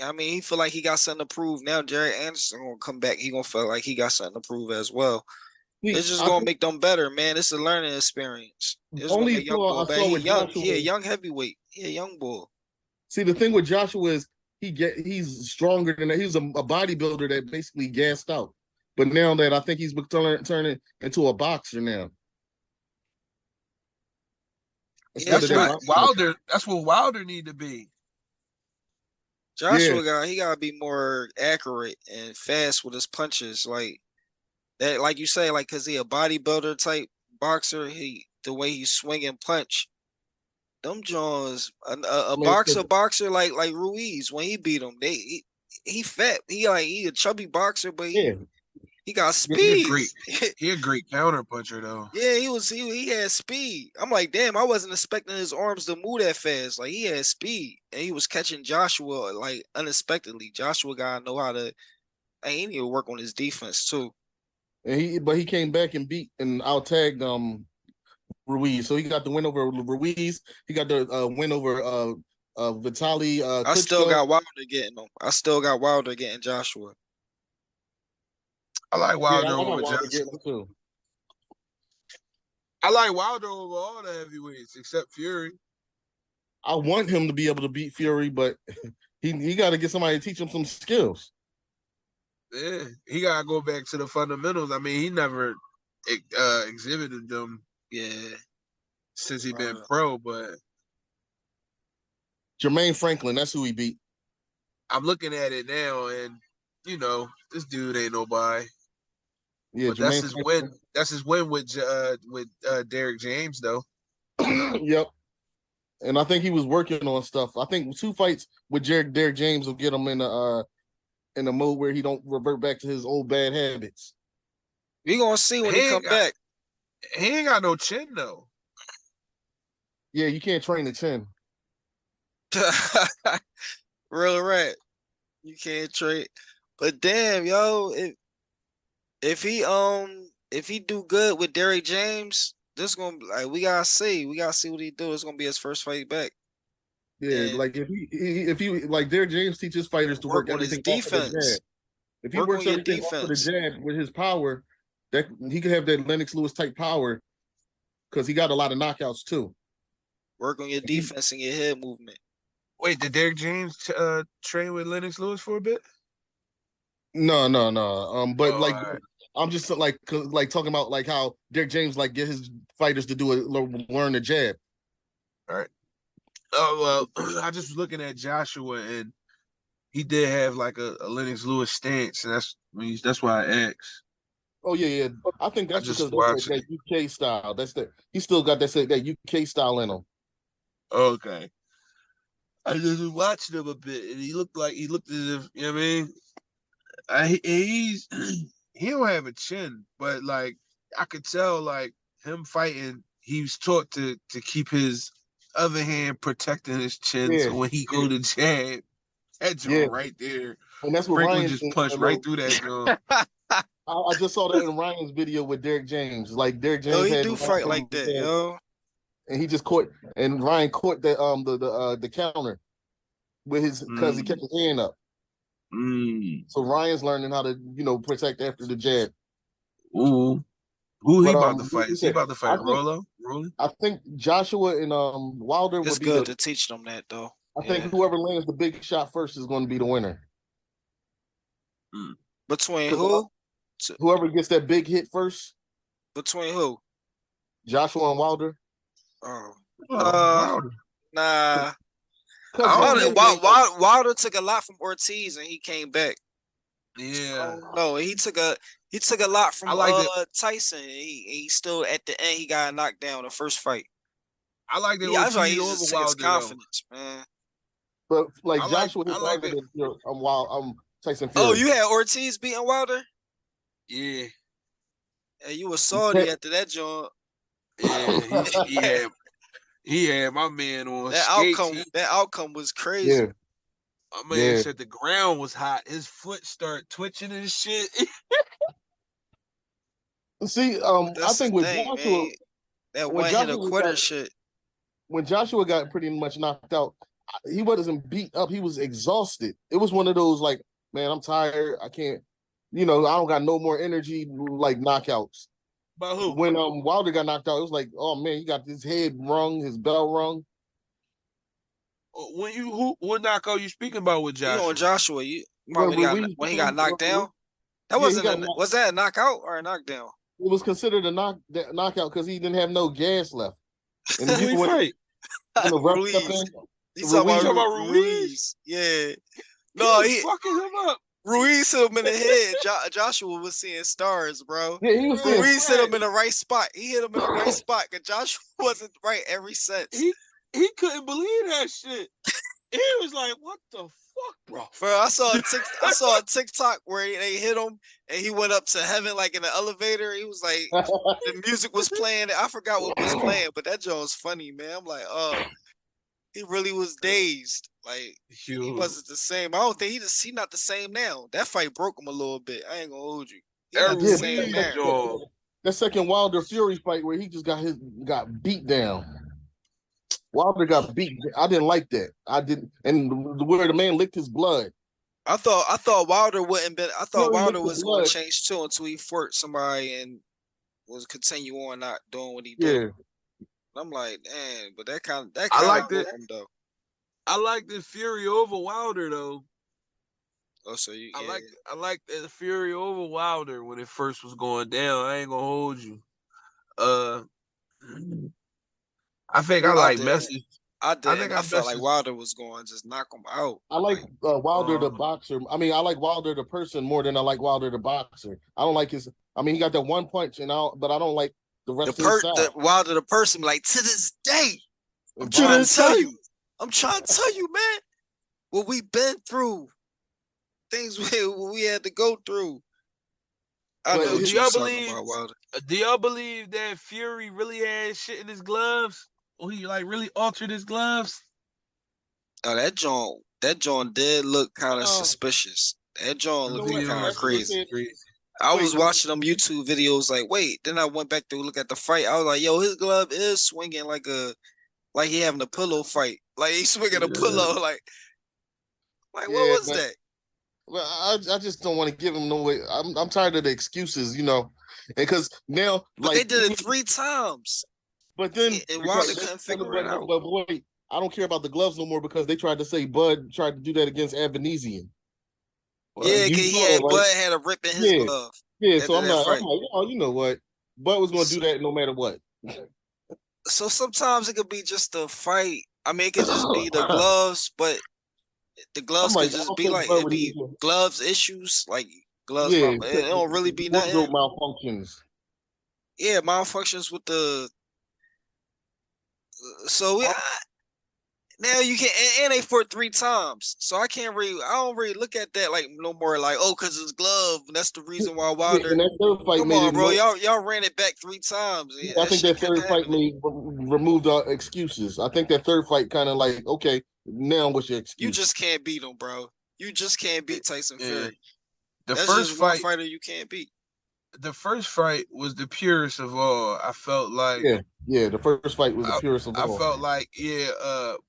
I mean, he feel like he got something to prove. Now Jared Anderson gonna come back. He gonna feel like he got something to prove as well. It's just gonna make them better, man. It's a learning experience. It's gonna make young boy better. He a young heavyweight. He a young boy. See, the thing with Joshua is he's stronger than that. He's a bodybuilder that basically gassed out. But now that I think he's turning into a boxer now. That's what Wilder. That's what Wilder need to be. Joshua gotta be more accurate and fast with his punches, like that. Like you say, like because he a bodybuilder type boxer. The way he swing and punch, them Jones, a boxer like Ruiz when he beat him, he fat. He a chubby boxer, but he got speed. He a great counter puncher though. Yeah, he had speed. I'm like, damn, I wasn't expecting his arms to move that fast. Like he had speed. And he was catching Joshua like unexpectedly. Joshua gotta know how to he need to work on his defense too. And he came back and beat and out tagged Ruiz. So he got the win over Ruiz. He got the win over Vitaly Klitschko. I still got Wilder getting Joshua. I like Wilder over Joshua too. I like Wilder over all the heavyweights except Fury. I want him to be able to beat Fury, but he got to get somebody to teach him some skills. Yeah, he got to go back to the fundamentals. I mean, he never exhibited them. Yeah, since he been pro, but Jermaine Franklin, that's who he beat. I'm looking at it now, and this dude ain't nobody. Yeah, but that's his win. That's his win with Derek James, though. Yep. And I think he was working on stuff. I think 2 fights with Derek James will get him in the mode where he don't revert back to his old bad habits. We gonna see when he come back. He ain't got no chin though. Yeah, you can't train the chin. Real rat. You can't train. But damn, yo, if he do good with Derek James, this gonna like we gotta see what he do. It's gonna be his first fight back. Yeah, and like if he like Derek James teaches fighters to work on his defense. If he works everything off of the jab with his power, that he could have that Lennox Lewis type power because he got a lot of knockouts too. Work on your defense and your head movement. Wait, did Derek James train with Lennox Lewis for a bit? No. But I'm just like talking about like how Derek James like get his fighters to learn the jab. All right. Oh well, I just was looking at Joshua and he did have like a Lennox Lewis stance, and that's why I asked. Oh yeah. I think that's because that UK style. He still got that UK style in him. Okay. I just watched him a bit, and he looked as if I mean, he don't have a chin, but like I could tell, like him fighting, he was taught to keep his other hand protecting his chin, so when he go to jab, that's right there. And that's what Franklin just punched right through that joint. I just saw that in Ryan's video with Derek James. Like Derek James, he do fight like that, yo. And he just caught, and Ryan caught that the counter with his because he kept his hand up. So Ryan's learning how to protect after the jab. Ooh, who he about to fight? Is he about to fight Rollo? I think Joshua and Wilder. It's good to teach them that though. I think whoever lands the big shot first is going to be the winner. Between who? Whoever gets that big hit first, Between who? Joshua and Wilder. Oh, Wilder. nah. Because Wilder took a lot from Ortiz and he came back. Yeah. No, he took a lot from I like that. Tyson. He still at the end he got knocked down the first fight. I like that Yeah, I was like Ortiz he's over just his Wilder though. confidence, man. but like I like Joshua hit I like harder that. than Tyson Fury. Oh, you had Ortiz beating Wilder? Yeah. Hey, you were salty after that joint. Yeah, he had my man on skates. That outcome was crazy. Yeah. My man said the ground was hot. His foot started twitching and shit. See, I think with thing, Joshua, man. That when one hit a Joshua quitter shit. when Joshua got pretty much knocked out, he wasn't beat up. He was exhausted. It was one of those like, man, I'm tired. I can't, I don't got no more energy, like knockouts. By who? When Wilder got knocked out, it was like, oh man, he got his head rung, his bell rung. What knockout you speaking about with Joshua? You on Joshua? When he got knocked down? That wasn't was that a knockout or a knockdown? It was considered a knockout because he didn't have no gas left. And Who he fight? Ruiz. He's talking about Ruiz. Yeah. No, he fucking him up. Ruiz hit him in the head. Joshua was seeing stars, bro. Yeah, he was Ruiz hit him in the right spot. He hit him in the right spot because Joshua wasn't right every sense. He couldn't believe that shit. He was like, "What the fuck, bro?" Bro, I saw a TikTok where they hit him and he went up to heaven like in the elevator. He was like, the music was playing. I forgot what was playing, but that joke was funny, man. I'm like, oh, he really was dazed. Like he wasn't the same. I don't think he not the same now. That fight broke him a little bit. I ain't gonna hold you. He not the same now. That second Wilder Fury fight where he just got beat down. Wilder got beat. I didn't like that. I didn't, and where the man licked his blood. I thought Wilder wouldn't been. I thought Wilder was going to change too until he fought somebody and was continue on not doing what he did. Yeah. I'm like, damn, but that kind of I like that though. I like the Fury over Wilder though. Oh, so you? Yeah. I like the Fury over Wilder when it first was going down. I ain't gonna hold you. I think I like Message. I felt like Wilder was going to just knock him out. I like Wilder the boxer. I mean, I like Wilder the person more than I like Wilder the boxer. I don't like his. I mean, he got that one punch, but I don't like the rest of his style. Wilder the person, like to this day, I'm trying to tell you, man, what we've been through, things we had to go through. I know what you're talking about, Wilder. Do y'all believe that Fury really had shit in his gloves? Or he like really altered his gloves? Oh, that John did look kind of suspicious. That John looked kind of crazy. I was watching them YouTube videos like, wait, then I went back to look at the fight. I was like, yo, his glove is swinging like he having a pillow fight. Like he's swinging a pillow. Like what was that? Well, I just don't want to give him no way. I'm tired of the excuses, because now they did it 3 times. But then Wilder couldn't figure it out. But wait, I don't care about the gloves no more because they tried to say Bud tried to do that against Avanesian. Yeah, because Bud had a rip in his glove. Yeah, so I'm like, oh, you know what? Bud was going to do that no matter what. So sometimes it could be just the fight. I mean, it could just be the gloves, but the gloves could just be like it be gloves issues, like gloves. Yeah, it don't really be nothing. Malfunctions. Yeah, malfunctions with the. So now you can and they fought 3 times. So I don't really look at that like no more like because his glove. That's the reason why Wilder. And that third fight come on, bro, y'all ran it back 3 times. Yeah, I think that third fight removed our excuses. I think that third fight kind of like okay, now what's your excuse? You just can't beat him, bro. You just can't beat Tyson Fury. That's first just fight, one fighter you can't beat. The first fight was the purest of all. I felt like the first fight was the purest of all. I felt like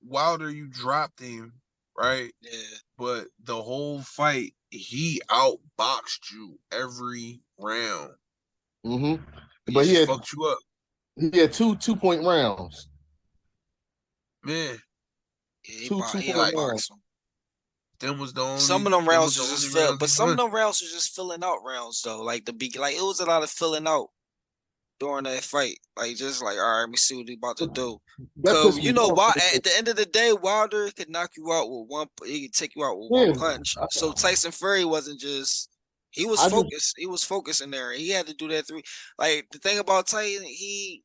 Wilder, you dropped him, right? Yeah. But the whole fight, he outboxed you every round. Mm-hmm. But he fucked you up. He had 2 2-point rounds. Man. Yeah, he outboxed him. Them was the only. Some of them them rounds was was the just only fill, rounds but he some of won. them rounds was just filling out rounds though. Like it was a lot of filling out during that fight. Like just like, all right, let me see what he about to do. That Cause pissed you me know off. why at the end of the day, Wilder could knock you out with one. He could take you out with one Yeah, punch. So Tyson Fury wasn't just. He was I just focused. He was focused in there. He had to do that three. Like the thing about Tyson, he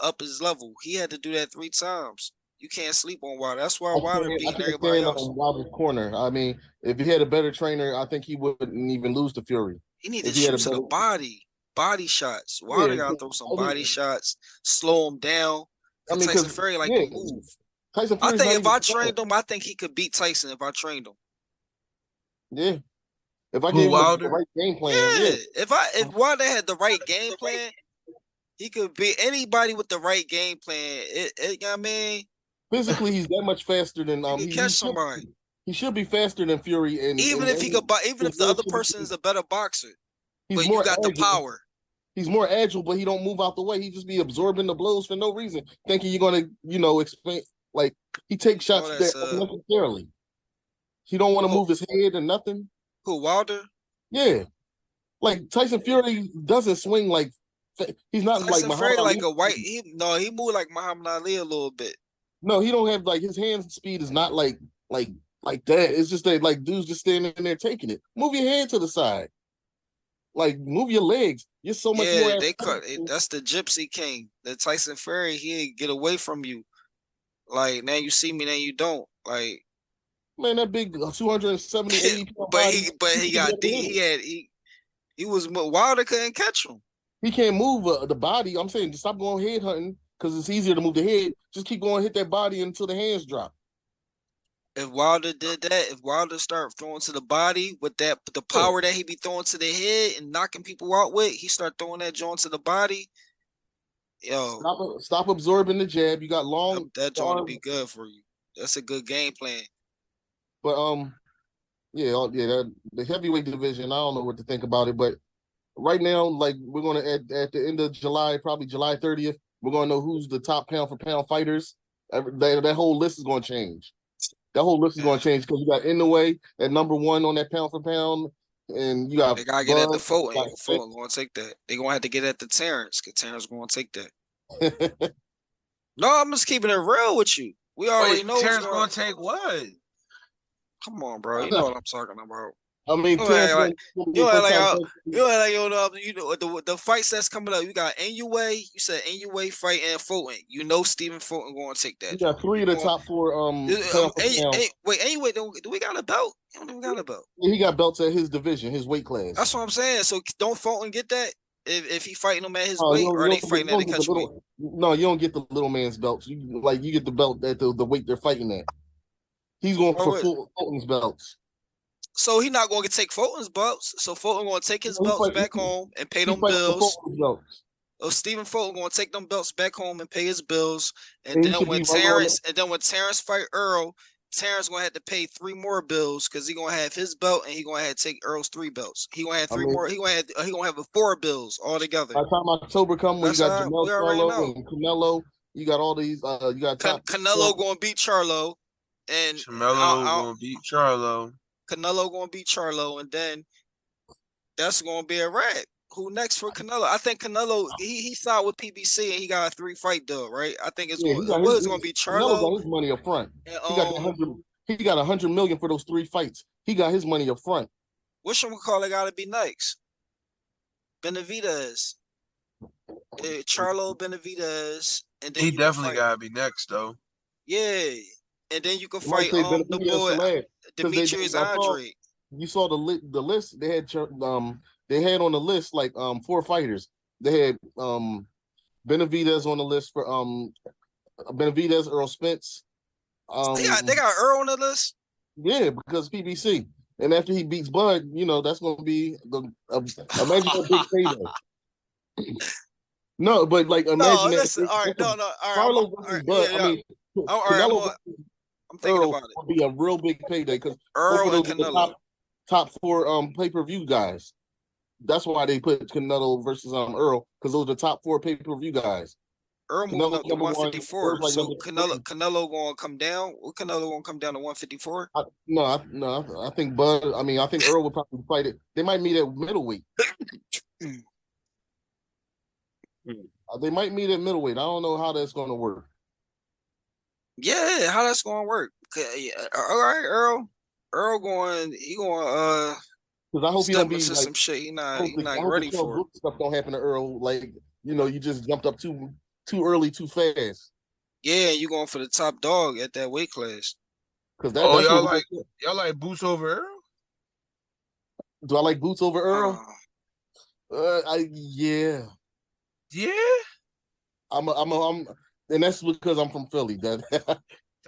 up his level. He had to do that 3 times. You can't sleep on Wilder. That's why Wilder I beating can't everybody stand else. on Wilder's corner. I mean, if he had a better trainer, I think he wouldn't even lose to Fury. He need to If he had shoot a to the better, body shots. Wilder yeah, gotta throw some I mean, body shots, slow him down. I Cause mean, Tyson because Fury like yeah, to move. Tyson I Fury's think not if even I slow. trained him, I think he could beat Tyson if I trained him. Yeah, if I Who, gave him the Wilder? right game plan, yeah, Yeah, if Wilder had the right game plan, he could beat anybody with the right game plan. You know what I mean? physically he's that much faster than You could catch somebody. he should be faster than Fury Even if he could, even if the other person is a better boxer, he's but you more got the agile. power. He's more agile, but he don't move out the way. He just be absorbing the blows for no reason, thinking you're gonna, explain. Like he takes Oh, shots there that's unnecessarily. He don't want to move his head or nothing. who Wilder? Yeah, like Tyson Fury doesn't swing like he's not like Tyson Muhammad Fury like Ali. a white. He moved like Muhammad Ali a little bit. No, he don't have like his hand speed is not like like that. It's just that like dudes just standing there taking it. Move your hand to the side. Like move your legs. You're so much more Yeah, they cut. athletic. That's the Gypsy King. The Tyson Fury, he get away from you. Like now you see me, now you don't. Like, Man, that big 270, 80 pound but body. he got deep. He was Wilder couldn't catch him. He can't move the body. I'm saying stop going head hunting because it's easier to move the head. Just keep going, hit that body until the hands drop. If Wilder did that, if Wilder start throwing to the body with the power that he be throwing to the head and knocking people out with, he start throwing that joint to the body. Yo, Stop absorbing the jab. You got long that joint to be good for you. That's a good game plan. But the heavyweight division. I don't know what to think about it, but right now, like we're gonna at the end of July, probably July 30th, we're gonna know who's the top pound for pound fighters. That whole list is gonna change. That whole list is going to change because you got Inoue at number 1 on that pound for pound, and you got they gotta get at the Fulton. Fulton gonna take that. They gonna have to get at the Terence because Terence gonna take that. No, I'm just keeping it real with you. We already know Terence gonna take what? Come on, bro. You know what I'm talking about. I mean, Terence you know the fights that's coming up. You got Inoue. You said Inoue fight and Fulton. You know Stephen Fulton going to take that. You got 3 of the top 4 wait, Inoue, do we got a belt? We got a belt. He got belts at his division, his weight class. That's what I'm saying. So don't Fulton get that if he fighting him at his weight, or are they fighting at the catch weight? No, you don't get the little man's belts. You get the belt at the weight they're fighting at. He's going for Fulton's belts. So he's not going to take Fulton's belts. So Fulton going to take his belts back home and pay them bills. Stephen Fulton going to take them belts back home and pay his bills. And then when Terence fight Errol, Terence going to have to pay 3 more bills because he going to have his belt and he going to have to take Errol's 3 belts. He going to have 3 more. He going to have 4 bills altogether. By the time October comes, when you got Charlo and Canelo, you got all these. You got Canelo going to beat Charlo, and Canelo going to beat Charlo. Canelo going to beat Charlo, and then that's going to be a wrap. Who next for Canelo? I think Canelo, he signed with PBC and he got a 3-fight deal, right? I think it's going to be Charlo. Canelo got his money up front. He got $100 million for those 3 fights. He got his money up front. Which one we call it got to be next? Benavidez. Charlo, Benavidez. And then he definitely got to be next, though. Yeah. And then you can fight the boy Demetrius Andre. You saw the list. They had on the list like 4 fighters. They had Benavidez on the list for Benavidez, Errol Spence. They got Errol on the list. Yeah, because PBC. And after he beats Bud, that's going to be imagine a big payday. No, but like imagine. Listen, all right, all right. Canelo. I'm thinking about it. Would be a real big payday because Errol and Canelo, top 4 pay-per-view guys. That's why they put Canelo versus Errol because those are the top 4 pay-per-view guys. Earl moving up to number one. 154. Like So number Canelo gonna come down. What Canelo gonna come down to 154? I think Bud. I mean, I think Earl will probably fight it. They might meet at middleweight. They might meet at middleweight. I don't know how that's going to work. Yeah, how that's gonna work? All right, Earl. Earl going. He going. Because I hope he don't be like some shit. He not ready for it. Stuff don't happen to Earl. Like you just jumped up too early, too fast. Yeah, you going for the top dog at that weight class. Because y'all like Boots over Earl? Do I like Boots over Earl? Yeah. Yeah. I'm, and that's because I'm from Philly.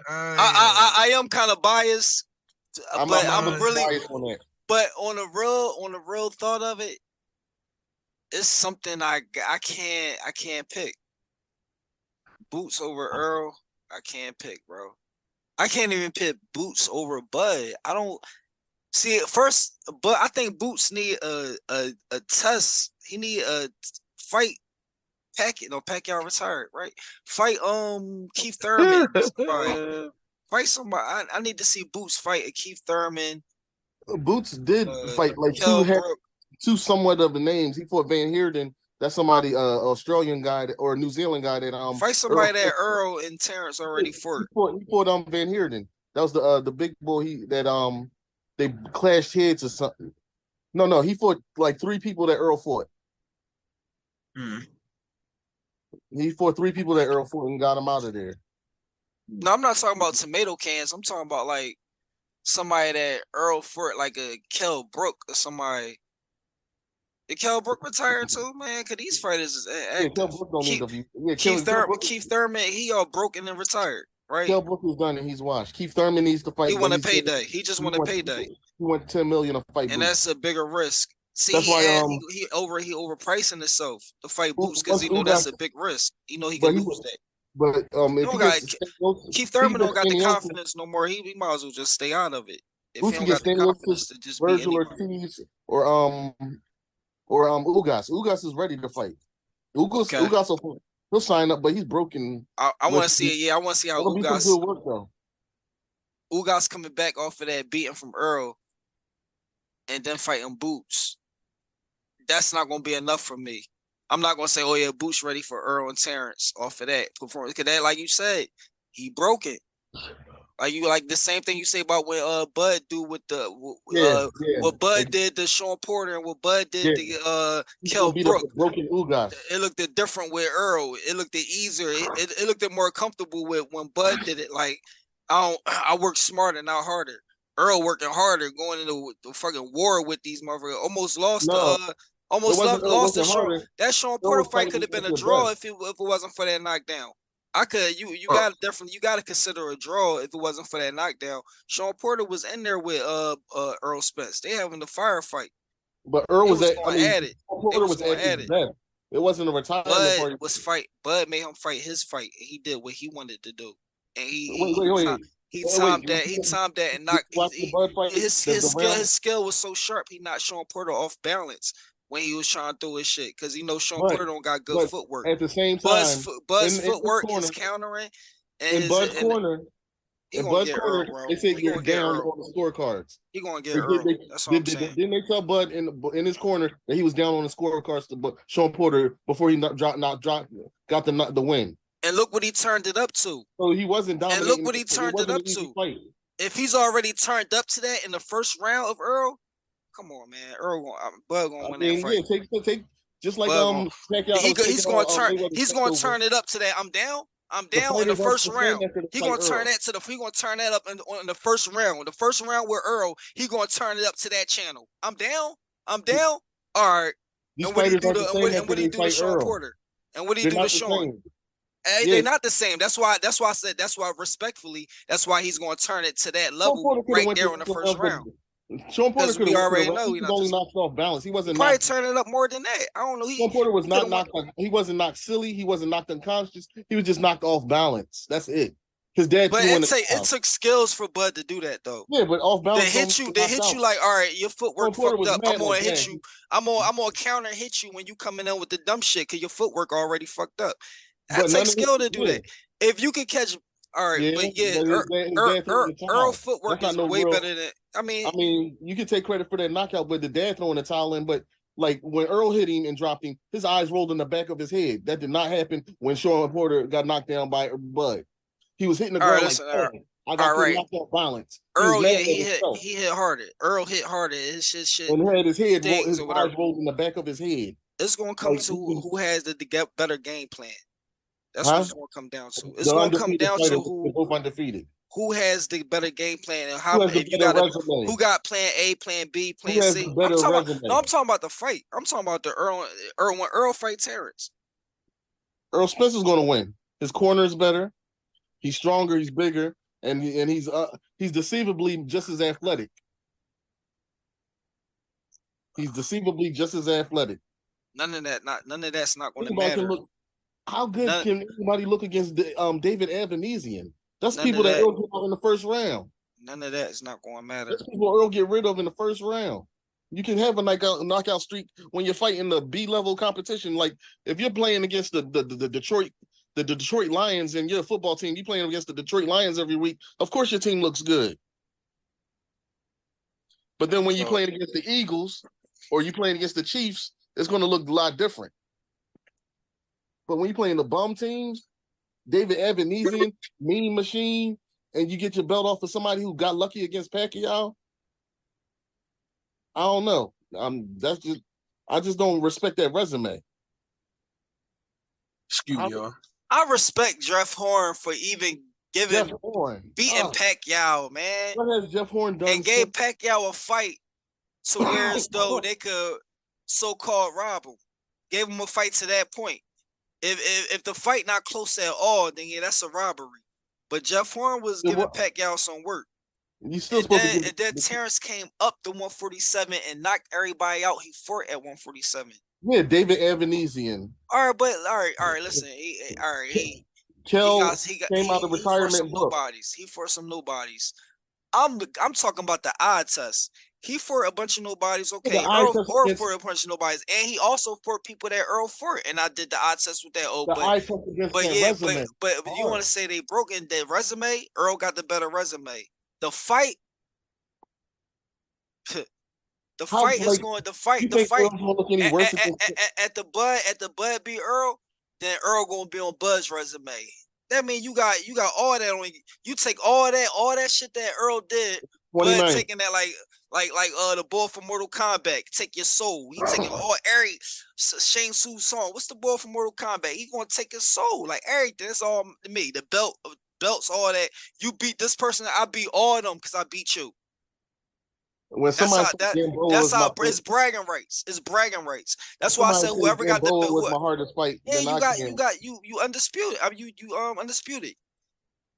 I am kind of biased, I'm really biased on that. But on the real thought of it, it's something I can't pick. Boots over Earl, I can't pick, bro. I can't even pick Boots over Bud. I don't see it first, but I think Boots need a test. He need a fight. Pacquiao retired, right? Fight Keith Thurman. Fight somebody. I need to see Boots fight a Keith Thurman. Boots did fight like two somewhat of the names. He fought Van Heerden. That's somebody Australian guy or New Zealand guy that fight somebody that Errol and Terence already fought. He fought Van Heerden. That was the big boy they clashed heads or something. No, he fought like 3 people that Errol fought. He fought 3 people that Errol fought and got him out of there. No, I'm not talking about tomato cans. I'm talking about like somebody that Errol fought, like a Kell Brook or somebody. Did Kell Brook retire too, man? Cause these fighters is active. Kell Brook don't need to be. Keith Thurman, he all broken and retired, right? Kell Brook is done and he's washed. Keith Thurman needs to fight. He won a payday. He just won a payday. He went $10 million to fight, and Boots. That's a bigger risk. See, that's why he overpricing himself to fight Boots because he know that's a big risk. He know he can lose that. But Keith Thurman don't got the confidence no more. He might as well just stay out of it. If Boots he don't got the confidence to just Virgil be Ortiz or Ugas. Ugas is ready to fight. Ugas he'll sign up, but he's broken. I want to see it. Yeah, I want to see how Ugas coming back off of that beating from Errol and then fighting Boots. That's not going to be enough for me. I'm not going to say, oh, yeah, Boots ready for Errol and Terence off of that performance. Because that, like you said, he broke it. Like the same thing you say about what Bud do with what Bud did to Sean Porter and what Bud did to Kell Brook. Broken Ugas. It looked different with Errol. It looked easier. It looked more comfortable with when Bud did it. Like I worked smarter, not harder. Errol working harder, going into the fucking war with these motherfuckers. Almost lost the Sean. That Sean Porter fight could have been a draw if it wasn't for that knockdown. You gotta consider a draw if it wasn't for that knockdown. Sean Porter was in there with Errol Spence. They having the firefight. But Earl was at it. Porter was at it. It wasn't a retirement party. Bud made him fight his fight, and he did what he wanted to do. And he timed that and knocked his skill was so sharp he knocked Sean Porter off balance when he was trying to do his shit, because Sean Porter don't got good footwork. At the same time, Bud's footwork is countering. And in Bud's corner, they said you're down on the scorecards. He gonna get Errol. That's what I'm saying. Didn't they tell Bud in his corner that he was down on the scorecards to Sean Porter before he got the win? And look what he turned it up to. So he wasn't dominating. And look what he turned it up to. If he's already turned up to that in the first round of Errol, come on, man. Bud gonna win that fight. Yeah, take just like he's gonna turn it up to that. I'm down in the first round. He gonna turn that up in the first round. The first round with Errol, he gonna turn it up to that channel. I'm down. All right. And what do you do to Sean Porter? And what do you do to Sean? They're not the same. That's why I said respectfully, that's why he's going to turn it to that level right there in the first round. Sean Porter could have already know he was only knocked off balance. He wasn't probably turning it up more than that. I don't know. Sean Porter was not knocked. He wasn't knocked silly. He wasn't knocked unconscious. He was just knocked off balance. That's it. His dad. But it took skills for Bud to do that though. Yeah, but off balance. They hit you like, all right, your footwork fucked up. I'm gonna hit you. I'm gonna counter hit you when you coming in with the dumb shit because your footwork already fucked up. That takes skill to do that. If you can catch, all right, but Earl footwork is way better than. I mean, you can take credit for that knockout, but the dad throwing the towel in. But like when Earl hit him and dropped him, his eyes rolled in the back of his head. That did not happen when Sean Porter got knocked down by Bud. He was hitting the ground I got knocked out balance. Earl, he hit harder. Earl hit harder. His shit. And he had his eyes rolled in the back of his head. It's gonna come to who has the better game plan. That's what it's gonna come down to. It's gonna come down to who has the better game plan and how if you got who got plan A, plan B, plan C. I'm talking about the fight. I'm talking about the Earl when Earl fight Terence. Errol Spence is gonna win. His corner is better. He's stronger. He's bigger, and he's deceivably just as athletic. He's deceivably just as athletic. None of that's not going to matter. How good can anybody look against David Evanesian? That's people that Earl get out in the first round. None of that is not going to matter. That's people Earl get rid of in the first round. You can have a knockout streak when you're fighting the B-level competition. Like if you're playing against the Detroit Lions and you're a football team, you're playing against the Detroit Lions every week. Of course, your team looks good. But then when you're playing against the Eagles or you're playing against the Chiefs, it's going to look a lot different. But when you're playing the bum teams, David Evanesian, Mean Machine, and you get your belt off of somebody who got lucky against Pacquiao, I don't know. I just don't respect that resume. Excuse me, y'all. I respect Jeff Horn for even beating Pacquiao, man. What has Jeff Horn done? And gave Pacquiao a fight to where as though they could so-called rob him. Gave him a fight to that point. If the fight not close at all, then yeah, that's a robbery. But Jeff Horn was giving Pacquiao some work. You still and then Terence came up to 147 and knocked everybody out. He fought at 147. Yeah, David Evanesian. All right. Listen, he came out of retirement. He fought some nobodies. I'm talking about the eye test. He fought a bunch of nobodies. Okay, Earl fought a bunch of nobodies, and he also fought people that Earl fought. And I did the eye test with that. But you want to say they broke in their resume? Earl got the better resume. The fight. The fight at the Bud beat Earl, then Earl gonna be on Bud's resume. That means you got all that on you. You take all that shit that Earl did, Bud taking that like the boy from Mortal Kombat, take your soul. He taking all Shang Tsung song. What's the boy from Mortal Kombat? He gonna take his soul, like everything. It's all to me. The belts, all that. You beat this person, I beat all of them because I beat you. When it's bragging rights. It's bragging rights. That's why I said whoever got the was my hardest fight. Yeah, you undisputed. I mean, you undisputed.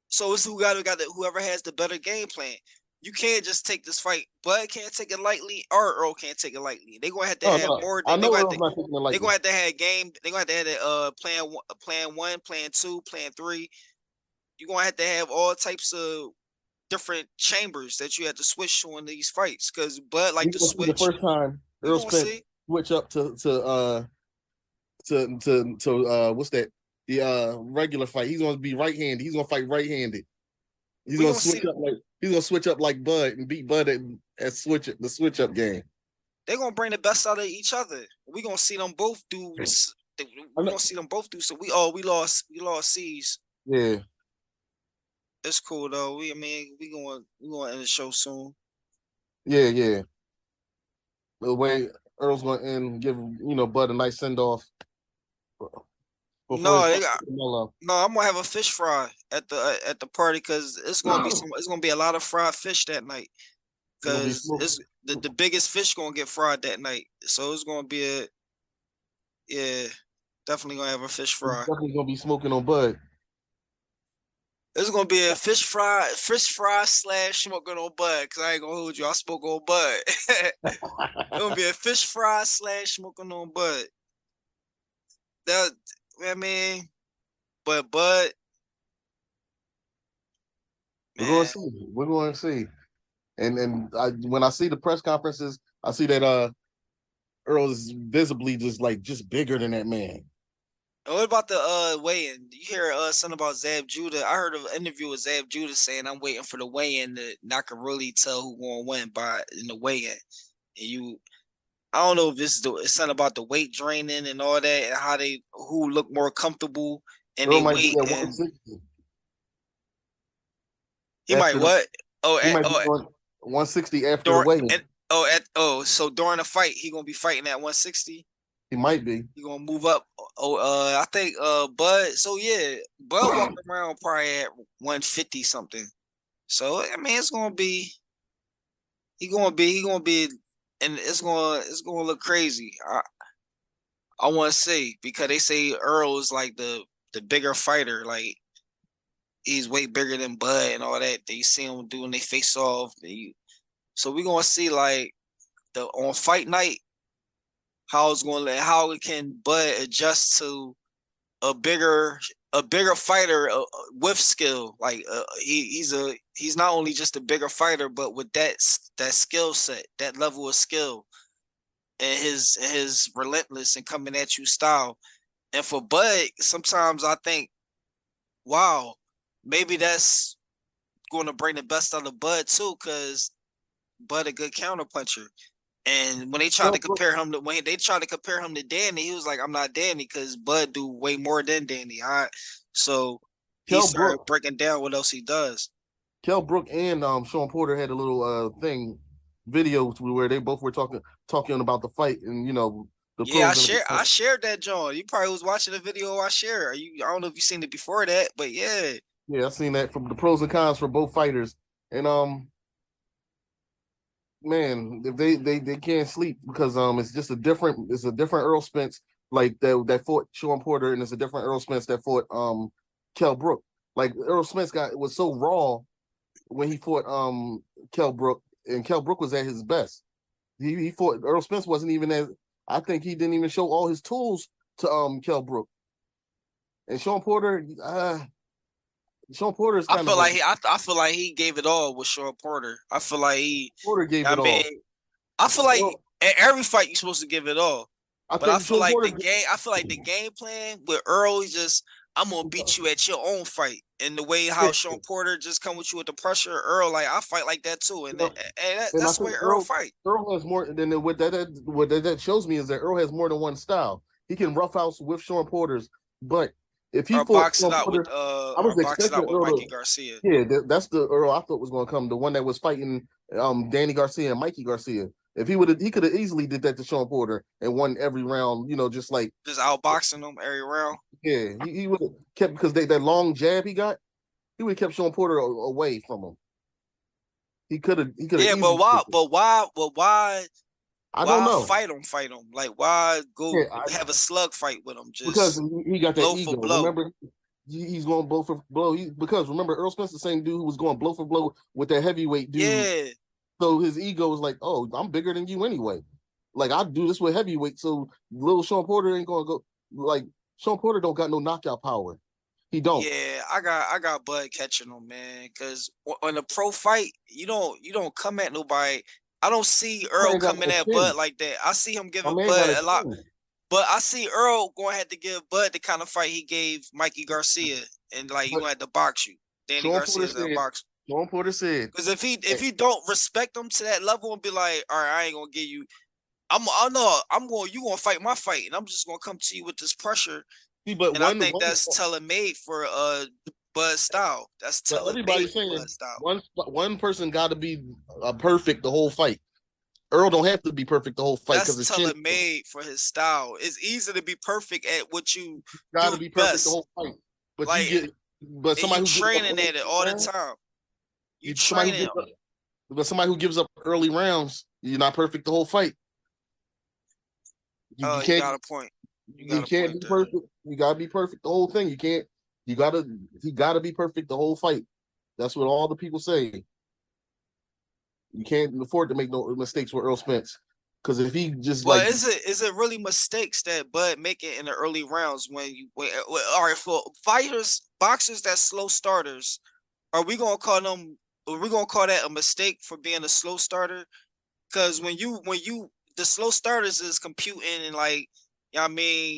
So it's whoever has the better game plan. You can't just take this fight. Bud can't take it lightly, or Earl can't take it lightly. They're gonna have to have more. They're gonna have to have game. They're gonna have to have plan 1, plan 2, plan 3. You're gonna have to have all types of different chambers that you had to switch to in these fights because Bud like to switch. The first time Earl Spence switch up to what's that? The regular fight. He's gonna be right-handed. He's gonna fight right-handed. He's gonna switch up like Bud and beat Bud at the switch up game. They're gonna bring the best out of each other. We're gonna see them both do. We're gonna see them both do. So we lost C's. Yeah. It's cool though. We gonna end the show soon. Yeah. The way Earl's gonna end, give Bud a nice send off. I'm gonna have a fish fry at the party because it's gonna be a lot of fried fish that night. Because the biggest fish gonna get fried that night. So it's gonna be definitely gonna have a fish fry. Definitely gonna be smoking on Bud. It's gonna be a fish fry / smoking on Bud. Because I ain't gonna hold you. I spoke on Bud. It's gonna be a fish fry / smoking on Bud. But Bud. We're going to see. And when I see the press conferences, I see that Earl is visibly just bigger than that man. What about the weigh-in? You hear something about Zab Judah? I heard of an interview with Zab Judah saying I'm waiting for the weigh-in and I can really tell who gonna win by in the weigh-in. And I don't know if it's something about the weight draining and all that and how who look more comfortable and Earl they might be weight at and 160 he might after the. what? Oh, He might be on 160 after the during weigh-in. so during the fight he gonna be fighting at 160. He might be. He gonna move up. I think Bud. So yeah, Bud walking around probably at 150 something. So I mean, it's gonna be. He gonna be, and it's gonna look crazy. I want to say because they say Earl is like the bigger fighter. Like he's way bigger than Bud and all that. They see him doing they face off. So we gonna see like on fight night how it can Bud adjust to a bigger fighter with skill. Like he's not only just a bigger fighter, but with that skill set, that level of skill, and his relentless and coming at you style. And for Bud, sometimes I think, wow, maybe that's going to bring the best out of Bud too, because Bud a good counterpuncher. And when they tried to compare him to Danny, he was like, "I'm not Danny," because Bud do way more than Danny. All right, so he started breaking down what else he does. Kell Brook and Sean Porter had a little video where they both were talking about the fight and the pros. I shared that, John. You probably was watching the video I shared. I don't know if you seen it before that, but yeah. Yeah, I seen that from the pros and cons for both fighters, and man, if they can't sleep because it's a different Errol Spence like that fought Sean Porter, and it's a different Errol Spence that fought Kell Brook. Like Errol Spence was so raw when he fought Kell Brook, and Kell Brook was at his best. He fought Errol Spence wasn't even as I think he didn't even show all his tools to Kell Brook. And Sean Porter is kind of I feel like he gave it all with Shakur Porter. I feel like Porter gave it all. I feel like in every fight you're supposed to give it all. But I feel like the game plan with Earl is just I'm gonna beat you at your own fight. And the way how Shakur Porter just come with you with the pressure, Earl, like I fight like that too. And that's the way Earl fight. Earl has more than what that shows me is that Earl has more than one style. He can roughhouse with Shakur Porter's, but if he box it out with Mikey Garcia. Yeah, that's the Earl I thought was going to come. The one that was fighting Danny Garcia and Mikey Garcia. If he could have easily did that to Shakur Porter and won every round. Just outboxing him every round. Yeah, he would have kept because that long jab he got. He would have kept Shakur Porter away from him. He could have. Yeah, but why? I don't know. Fight him. Like, why go have a slug fight with him? Just because he got that blow ego. For blow. Remember, he's going blow for blow. Because remember, Earl Spence, the same dude who was going blow for blow with that heavyweight dude. Yeah. So his ego was like, oh, I'm bigger than you anyway. Like, I do this with heavyweight, so little Shakur Porter ain't going to go. Like, Shakur Porter don't got no knockout power. He don't. Yeah, I got Bud catching him, man. Because on a pro fight, you don't come at nobody. I don't see Earl coming at Bud like that. I see him giving Bud a lot. But I see Earl going to have to give Bud the kind of fight he gave Mikey Garcia. And, like, he going to have to box you. Danny Garcia's going to box you. Sean Porter said. Because if he don't respect him to that level and be like, all right, I ain't going to give you. You going to fight my fight. And I'm just going to come to you with this pressure. See, but I think that's tailor-made for Bud's style. That's tailor-made for Bud's style. One person got to be perfect the whole fight. Earl don't have to be perfect the whole fight. That's tailor-made for his style. It's easy to be perfect at what you got to be perfect the whole fight. But like, somebody who's training at it all the time. But somebody who gives up early rounds, you're not perfect the whole fight. You got a point. You can't be perfect. You gotta be perfect the whole thing. He gotta be perfect the whole fight. That's what all the people say. You can't afford to make no mistakes with Earl Spence. Because if he just is it really mistakes that Bud make it in the early rounds all right, for boxers that slow starters, are we gonna call that a mistake for being a slow starter? Because when you the slow starters is computing and like know what I mean,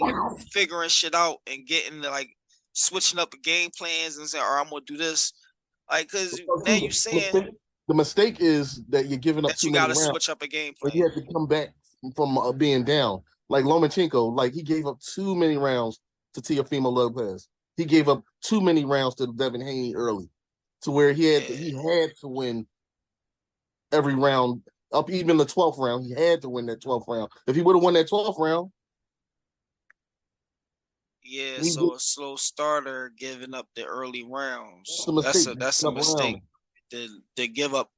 figuring shit out and getting like switching up the game plans and saying, all right, I'm gonna do this. Like, cause now you saying the mistake is that you're giving up that too you many gotta rounds, switch up a game but plan. you have to come back from being down. Like Lomachenko, like he gave up too many rounds to Teofimo Lopez. He gave up too many rounds to Devin Haney early, to where he had to win every round up, even the 12th round. He had to win that 12th round. If he would have won that 12th round, so a slow starter giving up the early rounds. That's a mistake. To give up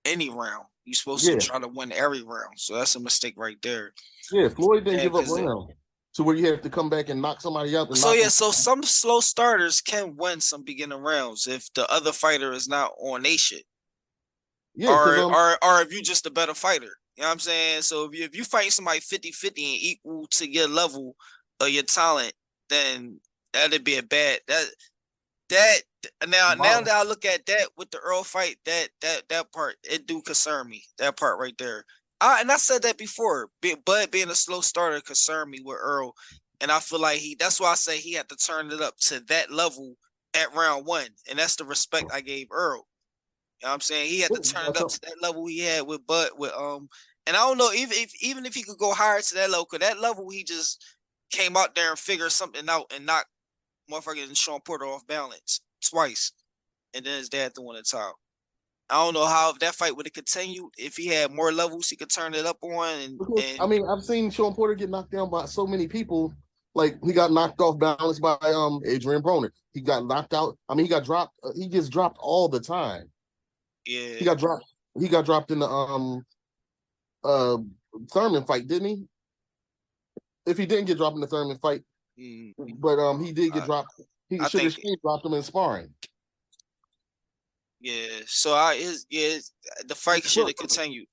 any round. You're supposed to try to win every round. So that's a mistake right there. Yeah, Floyd didn't give up rounds to where you have to come back and knock somebody out. So some slow starters can win some beginning rounds if the other fighter is not on they shit. Yeah, or if you're just a better fighter. You know what I'm saying? So if you fight somebody 50-50 and equal to your level of your talent, then that'd be a bad now that I look at that with the Earl fight, that part, it do concern me. That part right there. And I said that before, Bud being a slow starter concerned me with Earl. And I feel like that's why I say he had to turn it up to that level at round 1. And that's the respect I gave Earl. You know what I'm saying? He had to turn it up to that level he had with Bud and I don't know, even if he could go higher to that level, because that level he just came out there and figured something out and knocked motherfucking Sean Porter off balance twice. And then his dad threw in the towel. I don't know how that fight would have continued if he had more levels he could turn it up on. I mean, I've seen Sean Porter get knocked down by so many people. Like he got knocked off balance by Adrian Broner. He got knocked out. I mean, he got dropped. He gets dropped all the time. Yeah, he got dropped. He got dropped in the Thurman fight, didn't he? If he didn't get dropped in the Thurman fight, but he did get dropped. He should have dropped him in sparring. Yeah, so the fight should have continued.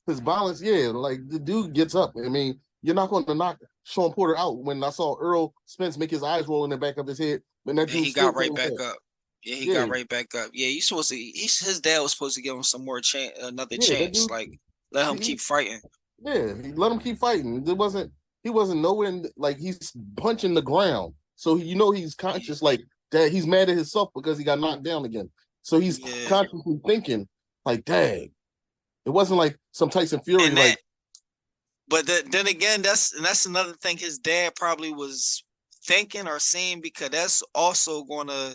His balance, like the dude gets up. I mean, you're not going to knock Sean Porter out. When I saw Errol Spence make his eyes roll in the back of his head, and he got right back up. Yeah, he got right back up. Yeah, you supposed to. His dad was supposed to give him some more another chance. Dude, like let him keep fighting. Yeah, let him keep fighting. He wasn't nowhere. Like he's punching the ground, so he's conscious. Like that, he's mad at himself because he got knocked down again. So he's consciously thinking, like, dang, it wasn't like some Tyson Fury But then again, that's another thing his dad probably was thinking or saying, because that's also gonna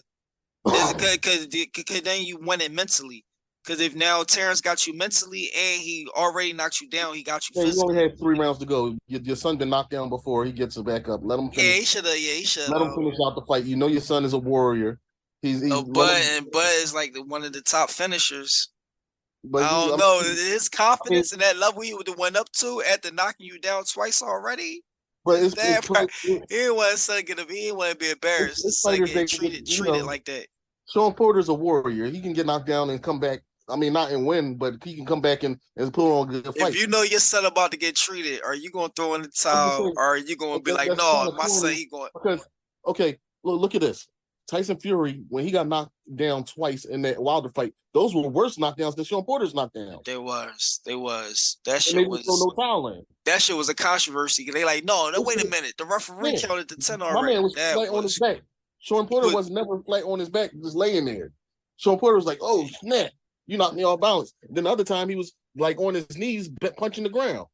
because then you win it mentally. Because if now Terence got you mentally and he already knocked you down, he got you physically. You only had 3 rounds to go. Your son been knocked down before. He gets it back up. Let him finish. Yeah, he should have. Let him finish out the fight. You know your son is a warrior. Bud is like one of the top finishers. But I don't know. His confidence in that level he would have went up to after knocking you down twice already. But he didn't want his son he didn't want to be embarrassed. His son get treated like that. Sean Porter's a warrior. He can get knocked down and come back. I mean, not and win, but he can come back and put on a good fight. If you know your son about to get treated, are you going to throw in the towel, or are you going to be like, no, my son, he going? Because look at this. Tyson Fury, when he got knocked down twice in that Wilder fight, those were worse knockdowns than Sean Porter's knockdown. They was. That shit was. No towel in. That shit was a controversy. They like, no, wait a minute. The referee counted the 10 already. My man was flat on his back. Sean Porter was never flat on his back, just laying there. Sean Porter was like, oh, snap. You knocked me off balance. Then the other time he was like on his knees, punching the ground.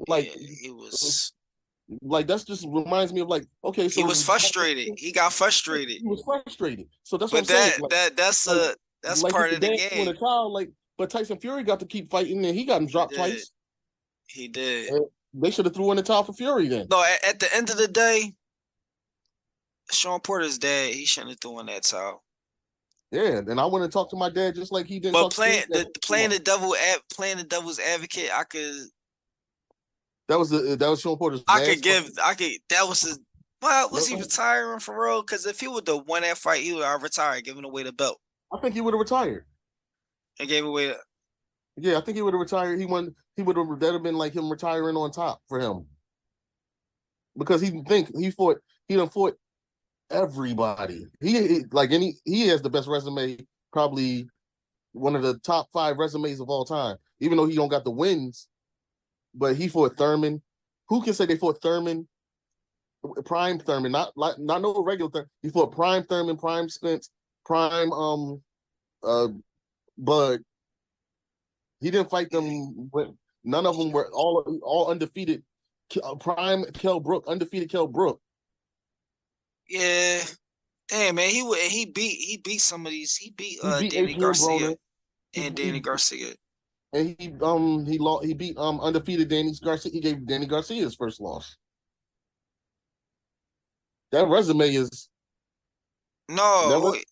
Like it was. Like that's just reminds me of like, okay, so he was frustrated. He got frustrated. He was frustrated. So that's what I'm saying. That's like part of the game. But Tyson Fury got to keep fighting, and he got him dropped twice. He did. And they should have threw in the towel for Fury then. No, at the end of the day, Sean Porter's dad, he shouldn't have thrown in that towel. Yeah, and I want to talk to my dad just like he didn't. But playing the devil's advocate, I could. That was Sean Porter's. That was his. Well, was he retiring for real? Because if he would have won that fight, he would have retired, giving away the belt. I think he would have retired. And gave away. Yeah, I think he would have retired. He would have. That'd have been like him retiring on top for him. Because he done fought everybody. He has the best resume, probably one of the top 5 resumes of all time. Even though he don't got the wins. But he fought Thurman. Who can say they fought Thurman, Prime Thurman, not no regular Thurman. He fought Prime Thurman, Prime Spence, Prime Bud. He didn't fight them. None of them were all undefeated. Prime Kell Brook, undefeated Kell Brook. Yeah. Damn, man, he beat some of these. He beat He beat Danny Adrian Garcia Broner. and Danny Garcia. And he beat undefeated Danny Garcia. He gave Danny Garcia his first loss. That resume is No, wait.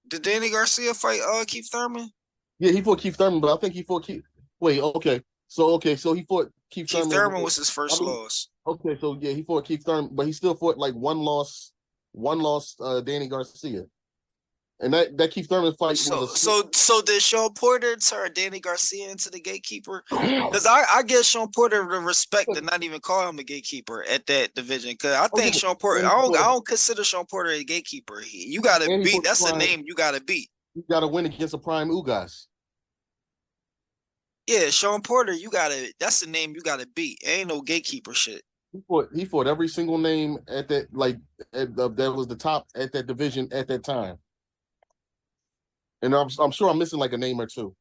Did Danny Garcia fight Keith Thurman? Yeah, he fought Keith Thurman, but I think he fought Keith. Wait, okay. So he fought Keith Thurman. Keith Thurman was his first loss. Okay, so yeah, he fought Keith Thurman, but he still fought like one loss Danny Garcia. And that Keith Thurman fight so did Sean Porter turn Danny Garcia into the gatekeeper? Because I give Sean Porter the respect to not even call him a gatekeeper at that division. Because I think Sean Porter, I don't consider Sean Porter a gatekeeper. You gotta beat. That's a name you gotta beat. You gotta win against a prime Ugas. Yeah, Sean Porter, that's the name you gotta beat. Ain't no gatekeeper shit. He fought every single name at that that was the top at that division at that time. And I'm sure I'm missing like a name or two.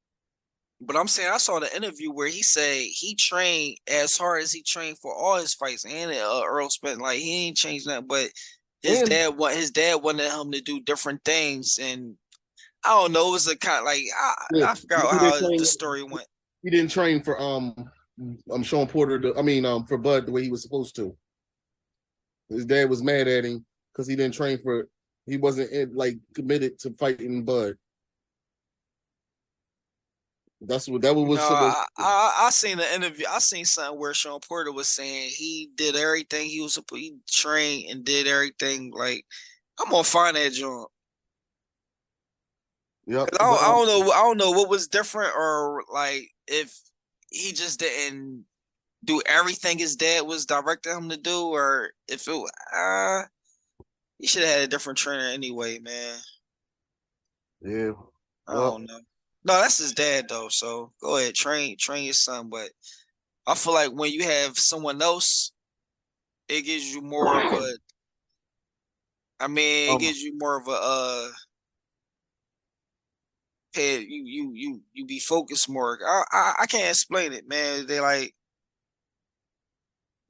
But I'm saying I saw the interview where he said he trained as hard as he trained for all his fights, and Errol Spence, like he ain't changed nothing. But his dad wanted him to do different things, and I don't know. It was a kind of like I forgot how the story went. He didn't train for Sean Porter. For Bud the way he was supposed to. His dad was mad at him because he didn't train for. He wasn't committed to fighting Bud. That was. I seen the interview. I seen something where Sean Porter was saying he did everything he was supposed. He trained and did everything. Like I'm gonna find that joint. Yeah, I don't know what was different, or like if he just didn't do everything his dad was directing him to do, or if it he should have had a different trainer anyway, man. Yeah, I don't know. No, that's his dad though. So go ahead, train your son. But I feel like when you have someone else, it gives you more of a. It gives you more of a. You be focused more. I can't explain it, man. They like.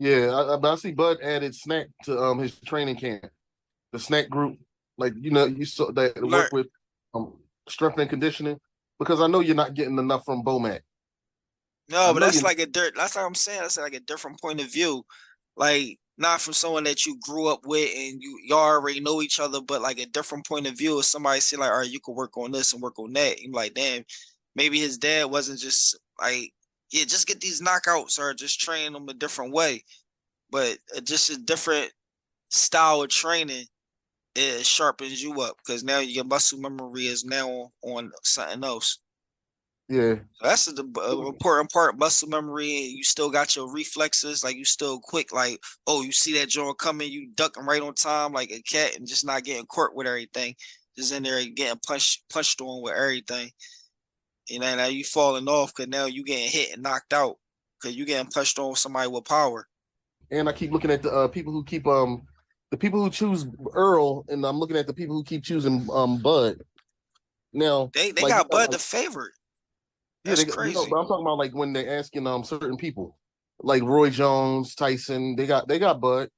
Yeah, I see Bud added Snack to his training camp, the Snack group. You saw that work with strength and conditioning. Because I know you're not getting enough from Bomac. No, but that's that's what I'm saying. That's like a different point of view. Like not from someone that you grew up with and y'all already know each other, but like a different point of view of somebody say like, all right, you can work on this and work on that. And like, damn, maybe his dad wasn't just like, yeah, just get these knockouts or just train them a different way. But just a different style of training. It sharpens you up because now your muscle memory is now on something else. Yeah, so that's the important part. Muscle memory, you still got your reflexes, like you still quick. Like, oh, you see that joint coming, you ducking right on time, like a cat, and just not getting caught with everything. Just in there getting punched on with everything. You know, now you falling off because now you getting hit and knocked out because you getting punched on with somebody with power. And I keep looking at the people who keep the people who choose Errol, and I'm looking at the people who keep choosing Bud. Now they got Bud the favorite. That's crazy. But I'm talking about like when they're asking certain people, like Roy Jones, Tyson. They got Bud,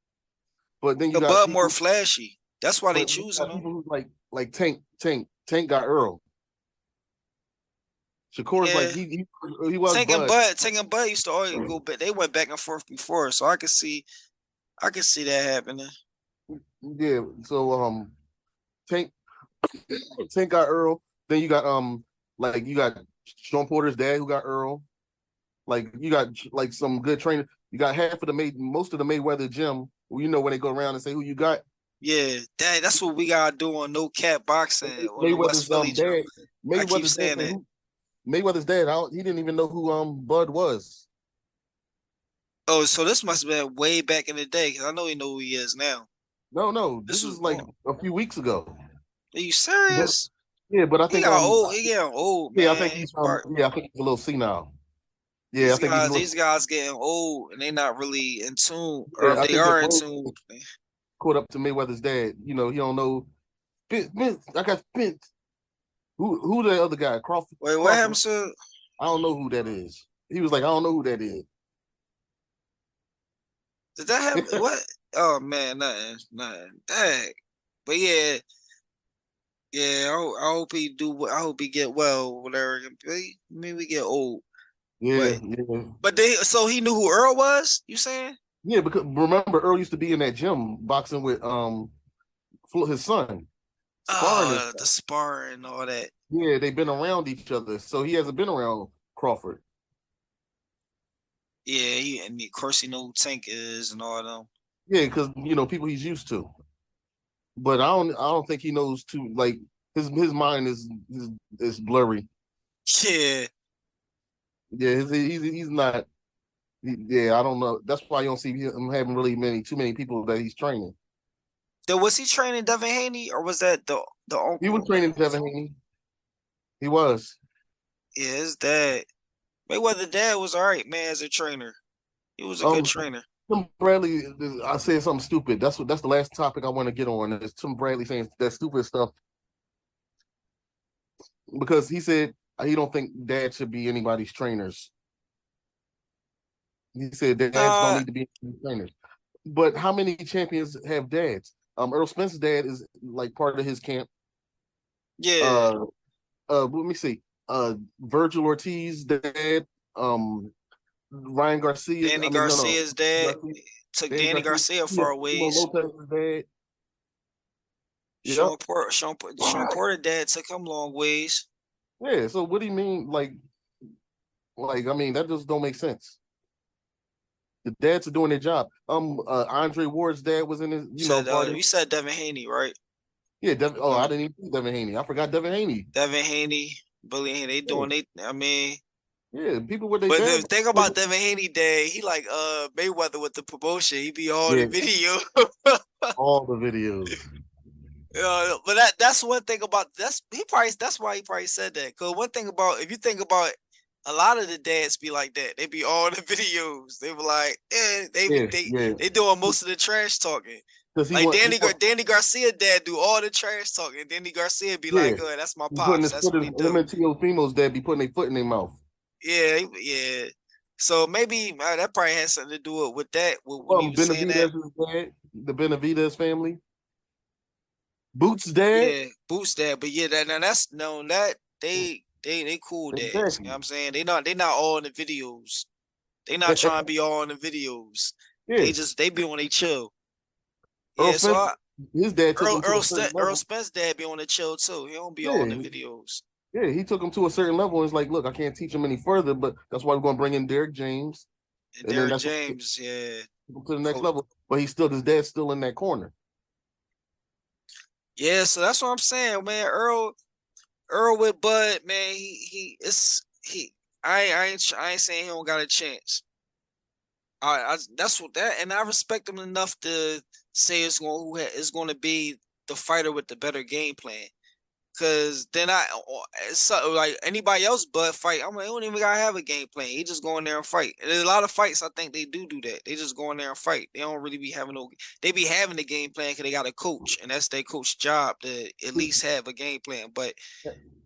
but then you got Bud more flashy. That's why they choosing him. People who like Tank got Errol. Shakur's like he was Tank and Bud used to always go back. They went back and forth before, so I could see that happening. Yeah, so Tank got Errol. Then you got you got Sean Porter's dad who got Errol. Like you got like some good trainers. You got most of the Mayweather gym. When they go around and say who you got. Yeah, that's what we gotta do on No Cap Boxing. Mayweather's dad. Mayweather's dad. He didn't even know who Bud was. Oh, so this must have been way back in the day because I know he know who he is now. No, this was like a few weeks ago. Are you serious? Yeah, but I think he got old. He getting old. Yeah, man. I think he's a little senile. Yeah, I think he's These guys getting old and they not really in tune, or yeah, if I they think they're are in both tune, caught up to Mayweather's dad. You know, he don't know. Spence, I got Spence. Who the other guy? Crawford. wait, what Crawford. happened to? I don't know who that is. He was like, I don't know who that is. Did that have what? Oh man, nothing. Dang. But yeah, yeah. I hope he do. I hope he get well. Whatever. Maybe we get old. Yeah, But yeah. they. So he knew who Earl was. You saying? Yeah, because remember Earl used to be in that gym boxing with his son, sparring and The stuff. sparring and all that. Yeah, they've been around each other, so he hasn't been around Crawford. Yeah, and of course he know who Tank is and all them. Yeah, because people he's used to, but I don't think he knows too. Like his mind is blurry. Yeah. Yeah, he's not. Yeah, I don't know. That's why you don't see him having really too many people that he's training. Was he training Devin Haney or was that the He was uncle? training Devin Haney. He was. Yeah, his dad. Mayweather dad was all right, man, as a trainer. He was a good Um, trainer. Tim Bradley. I said something stupid. That's the last topic I want to get on. Is Tim Bradley saying that stupid stuff because he said he don't think dad should be anybody's trainers. He said dads don't Nah, need to be trainers. But how many champions have dads? Errol Spence's dad is like part of his camp. yeah. Uh, let me see. Virgil Ortiz dad. Ryan Garcia. Danny I mean, no, Garcia's dad Garcia, took Danny Danny Garcia. Garcia Yeah, far Timo ways. Lopez's dad. Yep. Sean Porter dad took him long ways. Yeah. So what do you mean, I mean, that just don't make sense. The dads are doing their job. Andre Ward's dad was in his, party. You said Devin Haney, right? Yeah. I didn't even see Devin Haney. I forgot Devin Haney. Devin Haney, Billy Haney, they doing I mean, Yeah, people with their but the dads. thing about Devin Haney day, he like Mayweather with the promotion. He be all Yeah, the video. all the videos. But that's one thing about that's why he probably said that. Cause one thing about if you think about it, a lot of the dads be like that. They be all the videos. They be like, they doing most of the trash talking. Like Danny Garcia dad do all the trash talking. Danny Garcia be like, oh, that's my pops. That's what he do. Him and Teofimo's dad be putting their foot in their mouth. Yeah, yeah. So maybe that probably has something to do with that. When he was saying that. Dad, the Benavidez family. Boots' dad. Yeah, Boots dad. But yeah, that's known that they cool dads. Exactly. You know what I'm saying? They not all in the videos. They not trying to be all in the videos. Yeah. They be on they chill. Earl Yeah, Spence, his dad took Earl Spence dad be on the chill too. He don't be all in the videos. Yeah, he took him to a certain level. And it's like, look, I can't teach him any further, but that's why we're going to bring in Derek James. And Derek James, yeah. To the next level. But his dad's still in that corner. Yeah, so that's what I'm saying, man. Earl with Bud, man, I ain't saying he don't got a chance. That's what and I respect him enough to say it's going to be the fighter with the better game plan. Cause then like anybody else Bud fight, I'm like, they don't even gotta have a game plan. He just go in there and fight. And there's a lot of fights I think they do that. They just go in there and fight. They don't really be having they be having a game plan because they got a coach, and that's their coach's job to at least have a game plan. But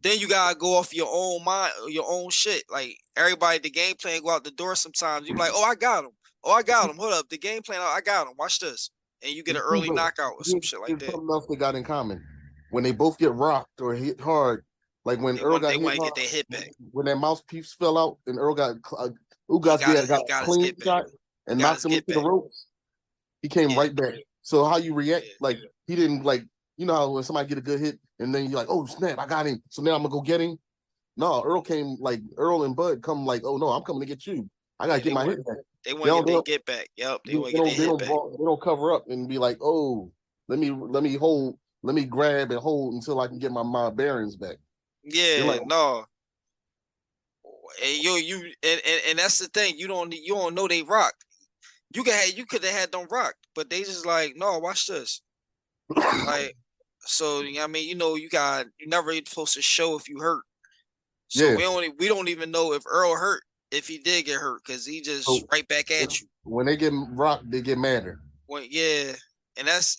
then you gotta go off your own mind, your own shit. Like everybody, the game plan go out the door sometimes. You be like, oh, I got him. Hold up, the game plan, I got him. Watch this, and you get an early knockout or some shit like that. Something else they got in common. When they both get rocked or hit hard, like when Earl got hit hard, get their hit back. When that mouthpiece fell out and Earl got a clean shot and knocked him into the ropes, he came right back. So how you react? Like he didn't how when somebody get a good hit and then you're like, oh snap, I got him. So now I'm gonna go get him. No, Earl and Bud come like, oh no, I'm coming to get you. I gotta get my hit back. They want to get back. Yep, they want to get their hit back. They don't cover up and be like, oh, let me grab and hold until I can get my bearings back. Yeah, like, no. And that's the thing. You don't know they rock. You could have had them rock, but they just like, no, watch this. Like, so I mean, you never supposed to show if you hurt. So we don't even know if Earl hurt. if he did get hurt, because he just So, right back at you. When they get rocked, they get madder. Well, yeah, and that's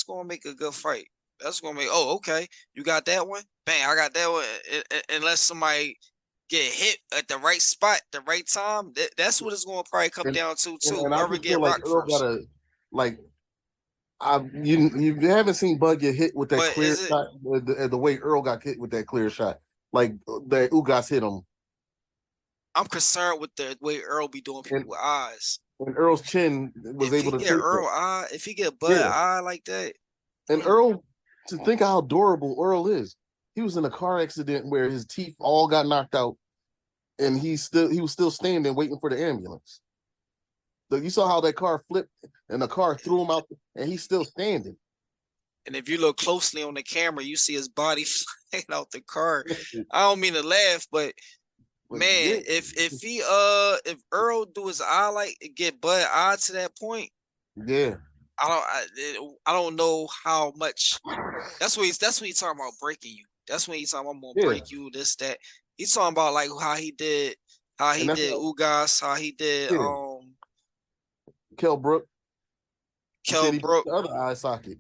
gonna make a good fight. That's gonna make. Oh, okay, you got that one. Bang, I got that one. Unless somebody get hit at the right spot, the right time, that's what it's gonna probably come down to too. And I Whoever just feel get like rocked Earl first. gotta like. You haven't seen Bud get hit with that But clear is it? shot the way Earl got hit with that clear shot, like that Ugas hit him, I'm concerned with the way Earl be doing people and, with eyes. and Earl's chin was If able he to get take that. Earl eye, if he get Bud Yeah, eye like that, and Earl, to think how adorable Earl is. He was in a car accident where his teeth all got knocked out, and he was still standing waiting for the ambulance. So you saw how that car flipped, and the car threw him out, and he's still standing. and if you look closely on the camera, you see his body flying out the car. I don't mean to laugh, but man, Yeah, if Earl do his eye like get Bud eye to that point, yeah, I don't know how much. That's what he's talking about breaking you. That's when he's talking about I'm gonna yeah. break you. This that. He's talking about like how he And that's did Ugas, how he did yeah. Kell Brook. He Kell said he broke Brook. the other eye socket.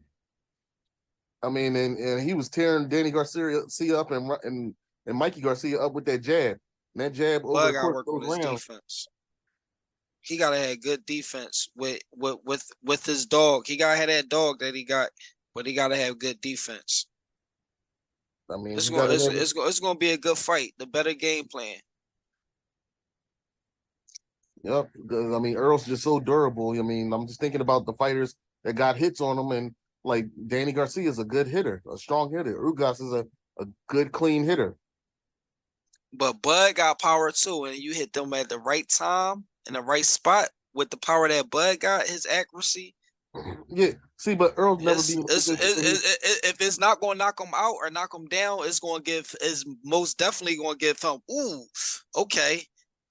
I mean, and he was tearing Danny Garcia up and Mikey Garcia up with that jab. And that jab over Bud the gotta course work of on those his rounds. defense. He gotta have good defense with his dog. He gotta have that dog that he got, but he gotta have good defense. I mean, It's you gonna gotta have it's gonna be a good fight. The better game plan. yep. I mean, Earl's just so durable. I mean, I'm just thinking about the fighters that got hits on him, and like Danny Garcia is a good hitter, a strong hitter. Ugas is a good, clean hitter. But Bud got power too, and you hit them at the right time in the right spot with the power that Bud got, his accuracy. Yeah. See, but Earl's never been in a position where If it's not going to knock him out or knock him down, is most definitely going to give him. Ooh, okay.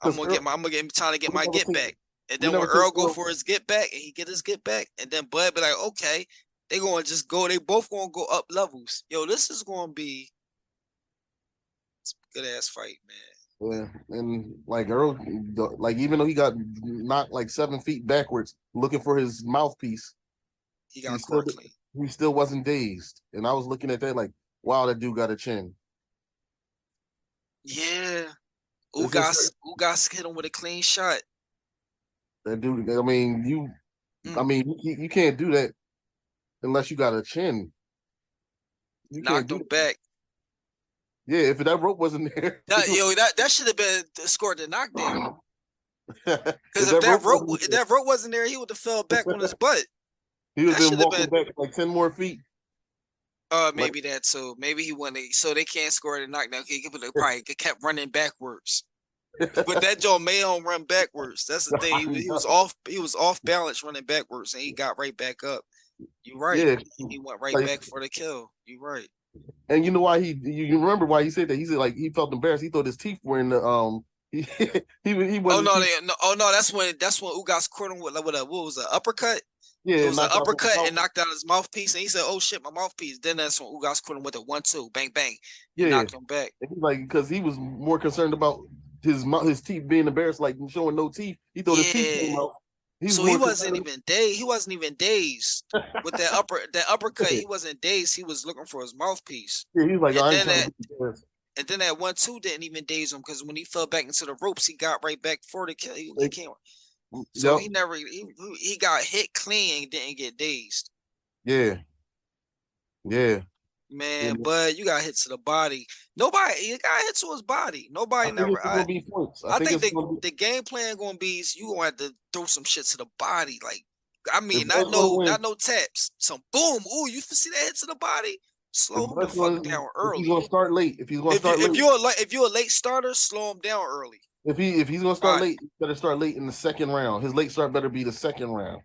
I'm gonna get trying to get my get back. And then when Earl go for his get back and he get his get back, and then Bud be like, okay, they gonna just go. They both gonna go up levels. Yo, this is gonna be good ass fight, man. Yeah, and like Earl, like even though he got knocked like 7 feet backwards looking for his mouthpiece, He got court clean. he still wasn't dazed. And I was looking at that like, wow, that dude got a chin. Yeah, Ugas hit him with a clean shot. That dude, I mean, you can't do that unless you got a chin. You Knocked him back. Yeah, if that rope wasn't there, that should have been scored the knockdown. Because if that rope wasn't there, he would have fell back on his butt. He would have been walking back like 10 more feet. Maybe that too. Maybe he wanted, so they can't score the knockdown. He probably kept running backwards. But that Joe made him run backwards. That's the thing. He was off. He was off balance running backwards, and he got right back up. You're right. Yeah. He went right back for the kill. You're right. And you know why you remember why he said that? He said like he felt embarrassed. He thought his teeth were in the he wasn't. Oh no, that's when Ugas caught him with what was an uppercut? Yeah, it was an uppercut and knocked out his mouthpiece, and he said, "Oh shit, my mouthpiece." Then that's when Ugas caught him with a 1-2, bang bang. Yeah, knocked him back. And he's like, because he was more concerned about his teeth being embarrassed, like showing no teeth. He thought his teeth came out. So he wasn't even dazed. He wasn't even dazed with that uppercut. He wasn't dazed. He was looking for his mouthpiece. Yeah, he's like, and then that 1-2 didn't even daze him because when he fell back into the ropes, he got right back for the kill. He came. So he never he got hit clean and didn't get dazed. Yeah. Man, but you got hit to the body. You got hit to his body. Nobody never. I think the game plan gonna be you gonna have to throw some shit to the body. Like, I mean, not no taps. Some boom. Ooh, you see that hit to the body? Slow him the fuck down early. He's gonna start late. If you're a late starter, slow him down early. If he's gonna start late, he better start late in the second round. His late start better be the second round.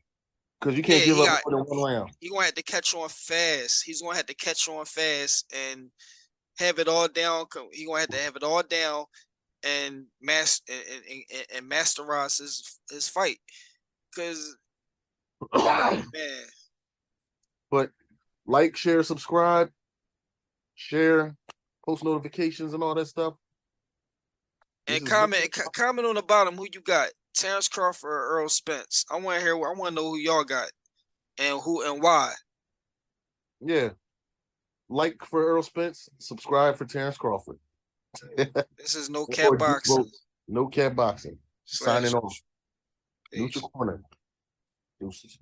Because you can't give up more than 1 round. He's gonna have to catch on fast. He's gonna have to catch on fast and have it all down. He's gonna have to have it all down and masterize his fight. Because man. But like, share, subscribe, share, post notifications and all that stuff. And comment on the bottom who you got. Terence Crawford or Errol Spence. I want to know who y'all got and who and why. Yeah. Like for Errol Spence, subscribe for Terence Crawford. This is No Cap Boxing. No Cap Boxing. Signing off. Peace. Neutral Corner. Deuces.